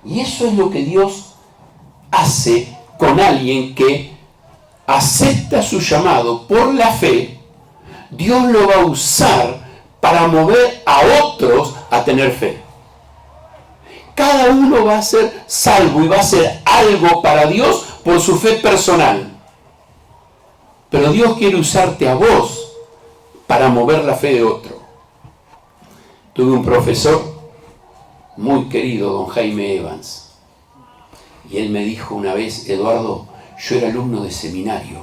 Y eso es lo que Dios hace con alguien que acepta su llamado por la fe. Dios lo va a usar para mover a otros a tener fe. Cada uno va a ser salvo y va a hacer algo para Dios por su fe personal. Pero Dios quiere usarte a vos para mover la fe de otro. Tuve un profesor muy querido, don Jaime Evans, y él me dijo una vez, Eduardo, yo era alumno de seminario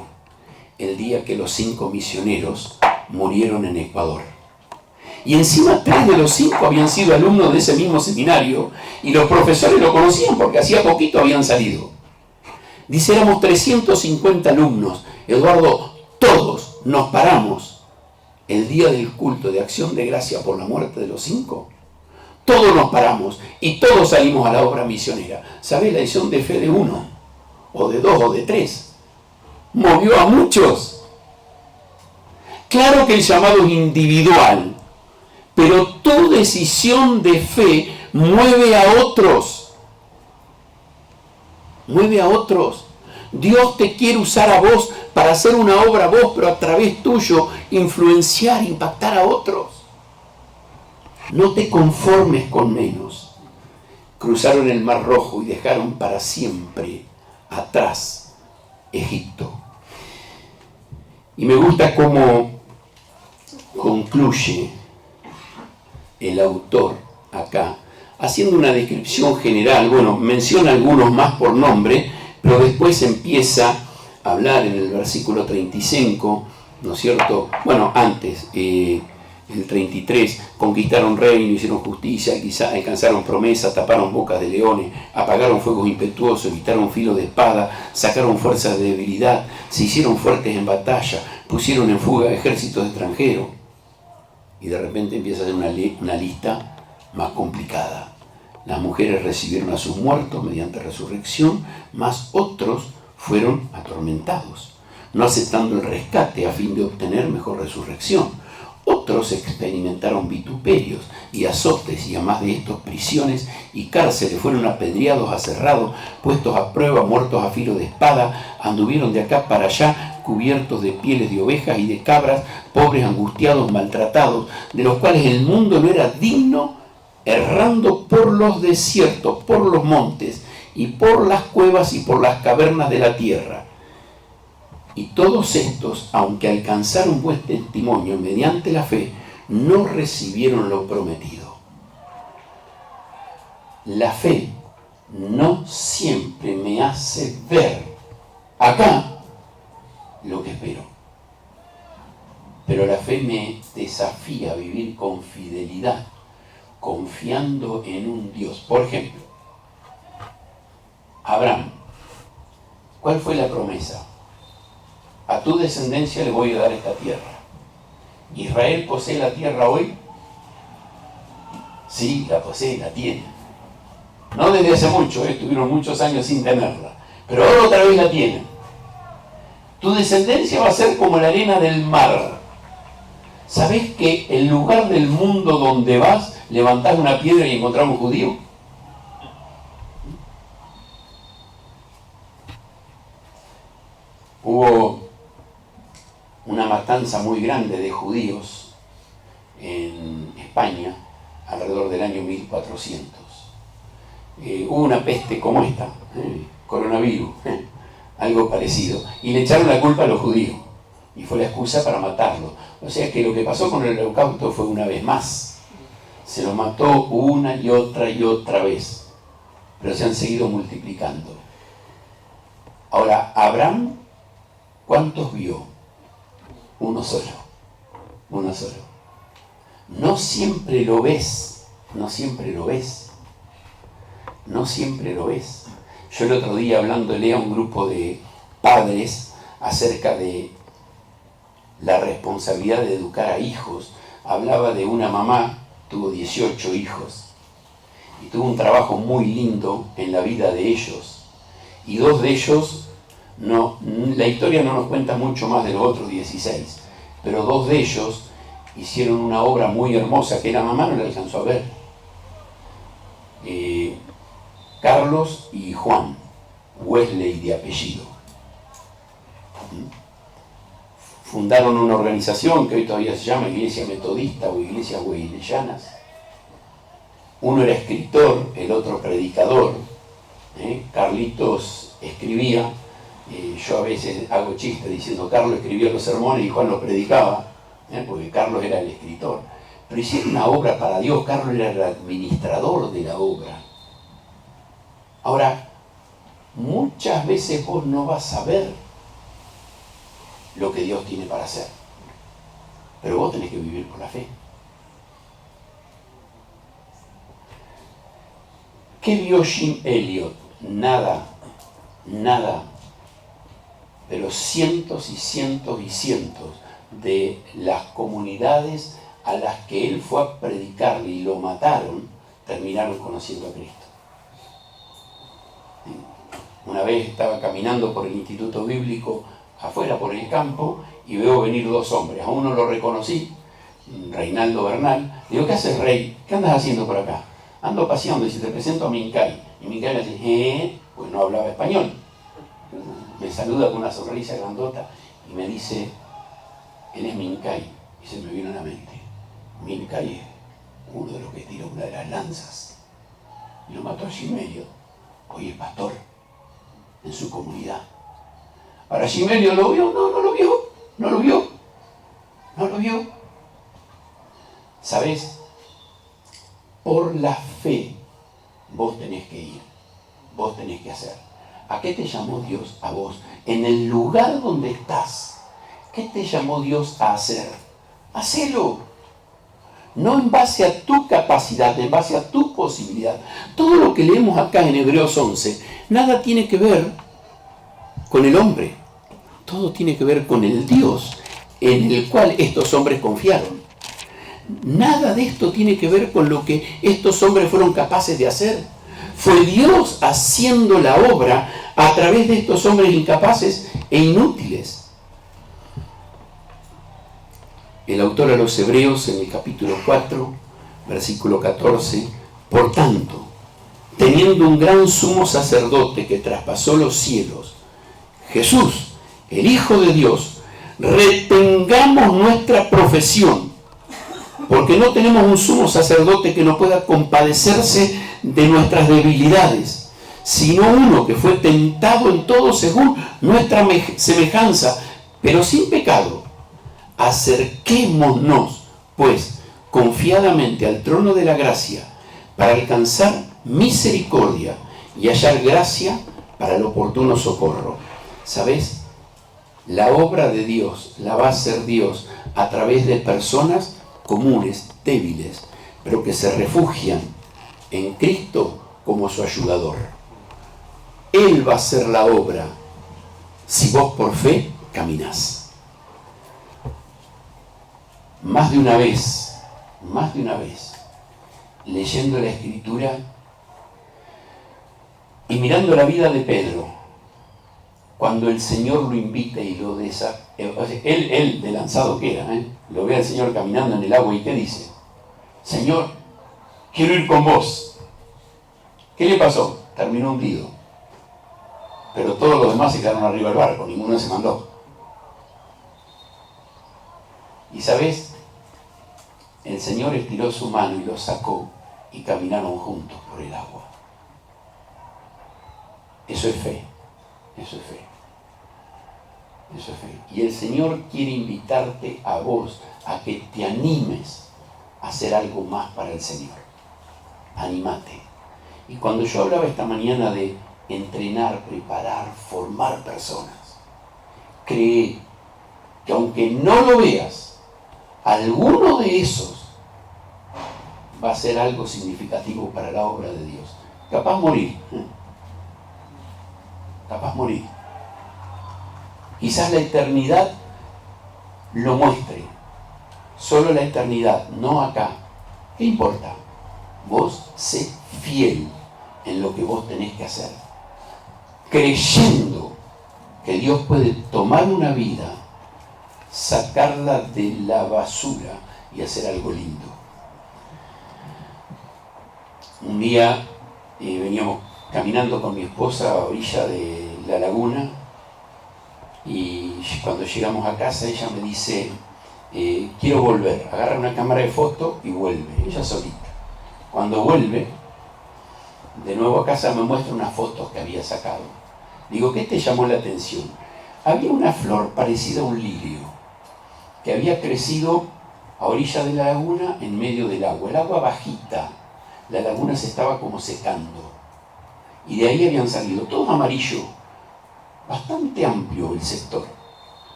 el día que los 5 misioneros murieron en Ecuador. Y encima 3 de los 5 habían sido alumnos de ese mismo seminario y los profesores lo conocían porque hacía poquito habían salido. Dice, éramos 350 alumnos. Eduardo, todos nos paramos el día del culto de acción de gracia por la muerte de los 5. Todos nos paramos y todos salimos a la obra misionera. ¿Sabés? La decisión de fe de 1, o de 2, o de 3, movió a muchos. Claro que el llamado es individual, pero tu decisión de fe mueve a otros. Mueve a otros. Dios te quiere usar a vos para hacer una obra a vos, pero a través tuyo influenciar, impactar a otros. No te conformes con menos. Cruzaron el Mar Rojo y dejaron para siempre atrás Egipto. Y me gusta cómo concluye el autor acá, haciendo una descripción general. Bueno, menciona algunos más por nombre, pero después empieza a hablar en el versículo 35, ¿no es cierto? Bueno, antes, el 33, conquistaron reino, hicieron justicia, quizá alcanzaron promesa, taparon bocas de leones, apagaron fuegos impetuosos, evitaron filo de espada, sacaron fuerzas de debilidad, se hicieron fuertes en batalla, pusieron en fuga ejércitos extranjeros. Y de repente empieza a hacer una lista más complicada. Las mujeres recibieron a sus muertos mediante resurrección, mas otros fueron atormentados, no aceptando el rescate a fin de obtener mejor resurrección. Otros experimentaron vituperios y azotes, y además de estos prisiones y cárceles, fueron apedreados, aserrados, puestos a prueba, muertos a filo de espada, anduvieron de acá para allá, cubiertos de pieles de ovejas y de cabras, pobres, angustiados, maltratados, de los cuales el mundo no era digno, errando por los desiertos, por los montes, y por las cuevas y por las cavernas de la tierra. Y todos estos, aunque alcanzaron buen testimonio mediante la fe, no recibieron lo prometido. La fe no siempre me hace ver acá lo que espero. Pero la fe me desafía a vivir con fidelidad, confiando en un Dios. Por ejemplo, Abraham, ¿cuál fue la promesa? A tu descendencia le voy a dar esta tierra. ¿Israel posee la tierra hoy? Sí, la posee, la tiene. No desde hace mucho, estuvieron muchos años sin tenerla. Pero ahora otra vez la tienen. Tu descendencia va a ser como la arena del mar. ¿Sabés que el lugar del mundo donde vas, levantás una piedra y encontrás un judío? Hubo una matanza muy grande de judíos en España alrededor del año 1400. Hubo una peste como esta, coronavirus, algo parecido, y le echaron la culpa a los judíos y fue la excusa para matarlos. O sea que lo que pasó con el holocausto fue una vez más, se lo mató una y otra vez, pero se han seguido multiplicando. Ahora, Abraham ¿Cuántos vio? Uno solo. Uno solo. No siempre lo ves. No siempre lo ves. No siempre lo ves. Yo el otro día, hablándole a un grupo de padres acerca de la responsabilidad de educar a hijos, hablaba de una mamá, tuvo 18 hijos y tuvo un trabajo muy lindo en la vida de ellos. Y 2 de ellos, la historia no nos cuenta mucho más de los otros 16, pero 2 de ellos hicieron una obra muy hermosa que la mamá no la alcanzó a ver. Carlos y Juan, Wesley de apellido. Fundaron una organización que hoy todavía se llama Iglesia Metodista o Iglesias Wesleyanas. Uno era escritor, el otro predicador. Carlitos escribía, yo a veces hago chistes diciendo Carlos escribía los sermones y Juan los predicaba, porque Carlos era el escritor. Pero hicieron una obra para Dios, Carlos era el administrador de la obra. Ahora, muchas veces vos no vas a ver lo que Dios tiene para hacer, pero vos tenés que vivir por la fe. ¿Qué vio Jim Elliot? Nada, pero cientos y cientos y cientos de las comunidades a las que él fue a predicarle y lo mataron, terminaron conociendo a Cristo. Una vez estaba caminando por el Instituto Bíblico afuera por el campo y veo venir 2 hombres. A uno lo reconocí, Reinaldo Bernal. Digo, ¿qué haces, Rey? ¿Qué andas haciendo por acá? Ando paseando y se te presento a Mincay. Y Mincay le dice, pues no hablaba español. Me saluda con una sonrisa grandota y me dice, él es Mincay. Y se me vino a la mente, Mincay es uno de los que tiró una de las lanzas y lo mató a Jim Elliot. Hoy es pastor en su comunidad. Ahora Jim Elliot lo vio, no lo vio. ¿Sabes? Por la fe vos tenés que ir, vos tenés que hacer. ¿A qué te llamó Dios a vos? En el lugar donde estás, ¿qué te llamó Dios a hacer? Hacelo. No en base a tu capacidad, en base a tu posibilidad. Todo lo que leemos acá en Hebreos 11, nada tiene que ver con el hombre. Todo tiene que ver con el Dios en el cual estos hombres confiaron. Nada de esto tiene que ver con lo que estos hombres fueron capaces de hacer. Fue Dios haciendo la obra a través de estos hombres incapaces e inútiles. El autor a los Hebreos en el capítulo 4, versículo 14, por tanto, teniendo un gran sumo sacerdote que traspasó los cielos, Jesús, el Hijo de Dios, retengamos nuestra profesión, porque no tenemos un sumo sacerdote que no pueda compadecerse de nuestras debilidades, sino uno que fue tentado en todo según nuestra semejanza, pero sin pecado. Acerquémonos, pues, confiadamente al trono de la gracia para alcanzar misericordia y hallar gracia para el oportuno socorro. ¿Sabes? La obra de Dios la va a hacer Dios a través de personas comunes, débiles, pero que se refugian en Cristo como su ayudador. Él va a hacer la obra si vos por fe caminás. Más de una vez, leyendo la Escritura y mirando la vida de Pedro, cuando el Señor lo invita y lo él de lanzado que era, lo ve al Señor caminando en el agua y ¿qué dice? Señor, quiero ir con vos. ¿Qué le pasó? Terminó hundido. Pero todos los demás se quedaron arriba del barco, ninguno se mandó. Y ¿sabes? El Señor estiró su mano y lo sacó y caminaron juntos por el agua. Eso es fe, eso es fe, eso es fe. Y el Señor quiere invitarte a vos a que te animes a hacer algo más para el Señor. Anímate. Y cuando yo hablaba esta mañana de entrenar, preparar, formar personas, cree que aunque no lo veas, alguno de esos va a ser algo significativo para la obra de Dios. Capaz morir. Capaz morir. Quizás la eternidad lo muestre. Solo la eternidad, no acá. ¿Qué importa? Vos sé fiel en lo que vos tenés que hacer, creyendo que Dios puede tomar una vida, sacarla de la basura y hacer algo lindo. Un día veníamos caminando con mi esposa a orilla de la laguna y cuando llegamos a casa ella me dice, quiero volver. Agarra una cámara de foto y vuelve, ella solita. Cuando vuelve de nuevo a casa me muestra unas fotos que había sacado. Digo, ¿qué te llamó la atención? Había una flor parecida a un lirio que había crecido a orilla de la laguna en medio del agua. El agua bajita, la laguna se estaba como secando y de ahí habían salido todo amarillo, bastante amplio el sector.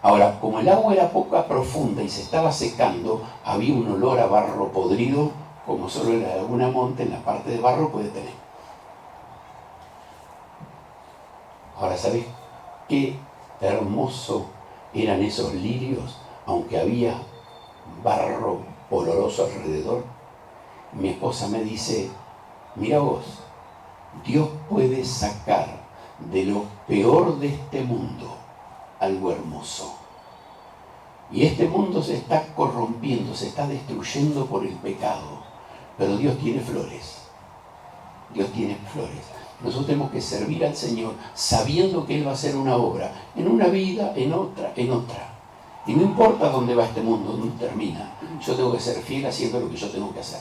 Ahora, como el agua era poco profunda y se estaba secando, había un olor a barro podrido como solo la laguna monte en la parte de barro puede tener. Ahora, ¿sabes qué hermoso eran esos lirios, aunque había barro oloroso alrededor? Mi esposa me dice, mira vos, Dios puede sacar de lo peor de este mundo algo hermoso. Y este mundo se está corrompiendo, se está destruyendo por el pecado. Pero Dios tiene flores. Dios tiene flores. Nosotros tenemos que servir al Señor sabiendo que Él va a hacer una obra en una vida, en otra, en otra. Y no importa dónde va este mundo, dónde termina. Yo tengo que ser fiel haciendo lo que yo tengo que hacer.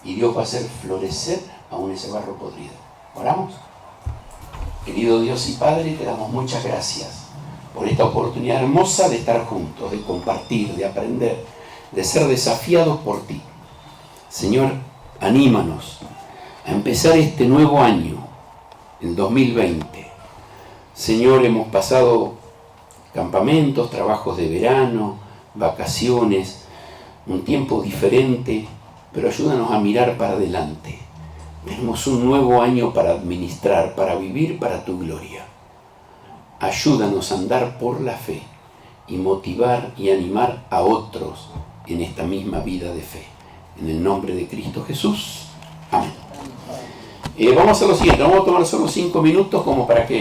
Y Dios va a hacer florecer aún ese barro podrido. ¿Oramos? Querido Dios y Padre, te damos muchas gracias por esta oportunidad hermosa de estar juntos, de compartir, de aprender, de ser desafiados por ti. Señor, anímanos a empezar este nuevo año, el 2020. Señor, hemos pasado campamentos, trabajos de verano, vacaciones, un tiempo diferente, pero ayúdanos a mirar para adelante. Tenemos un nuevo año para administrar, para vivir para tu gloria. Ayúdanos a andar por la fe y motivar y animar a otros en esta misma vida de fe. En el nombre de Cristo Jesús. Amén. Vamos a hacer lo siguiente. Vamos a tomar solo 5 minutos como para que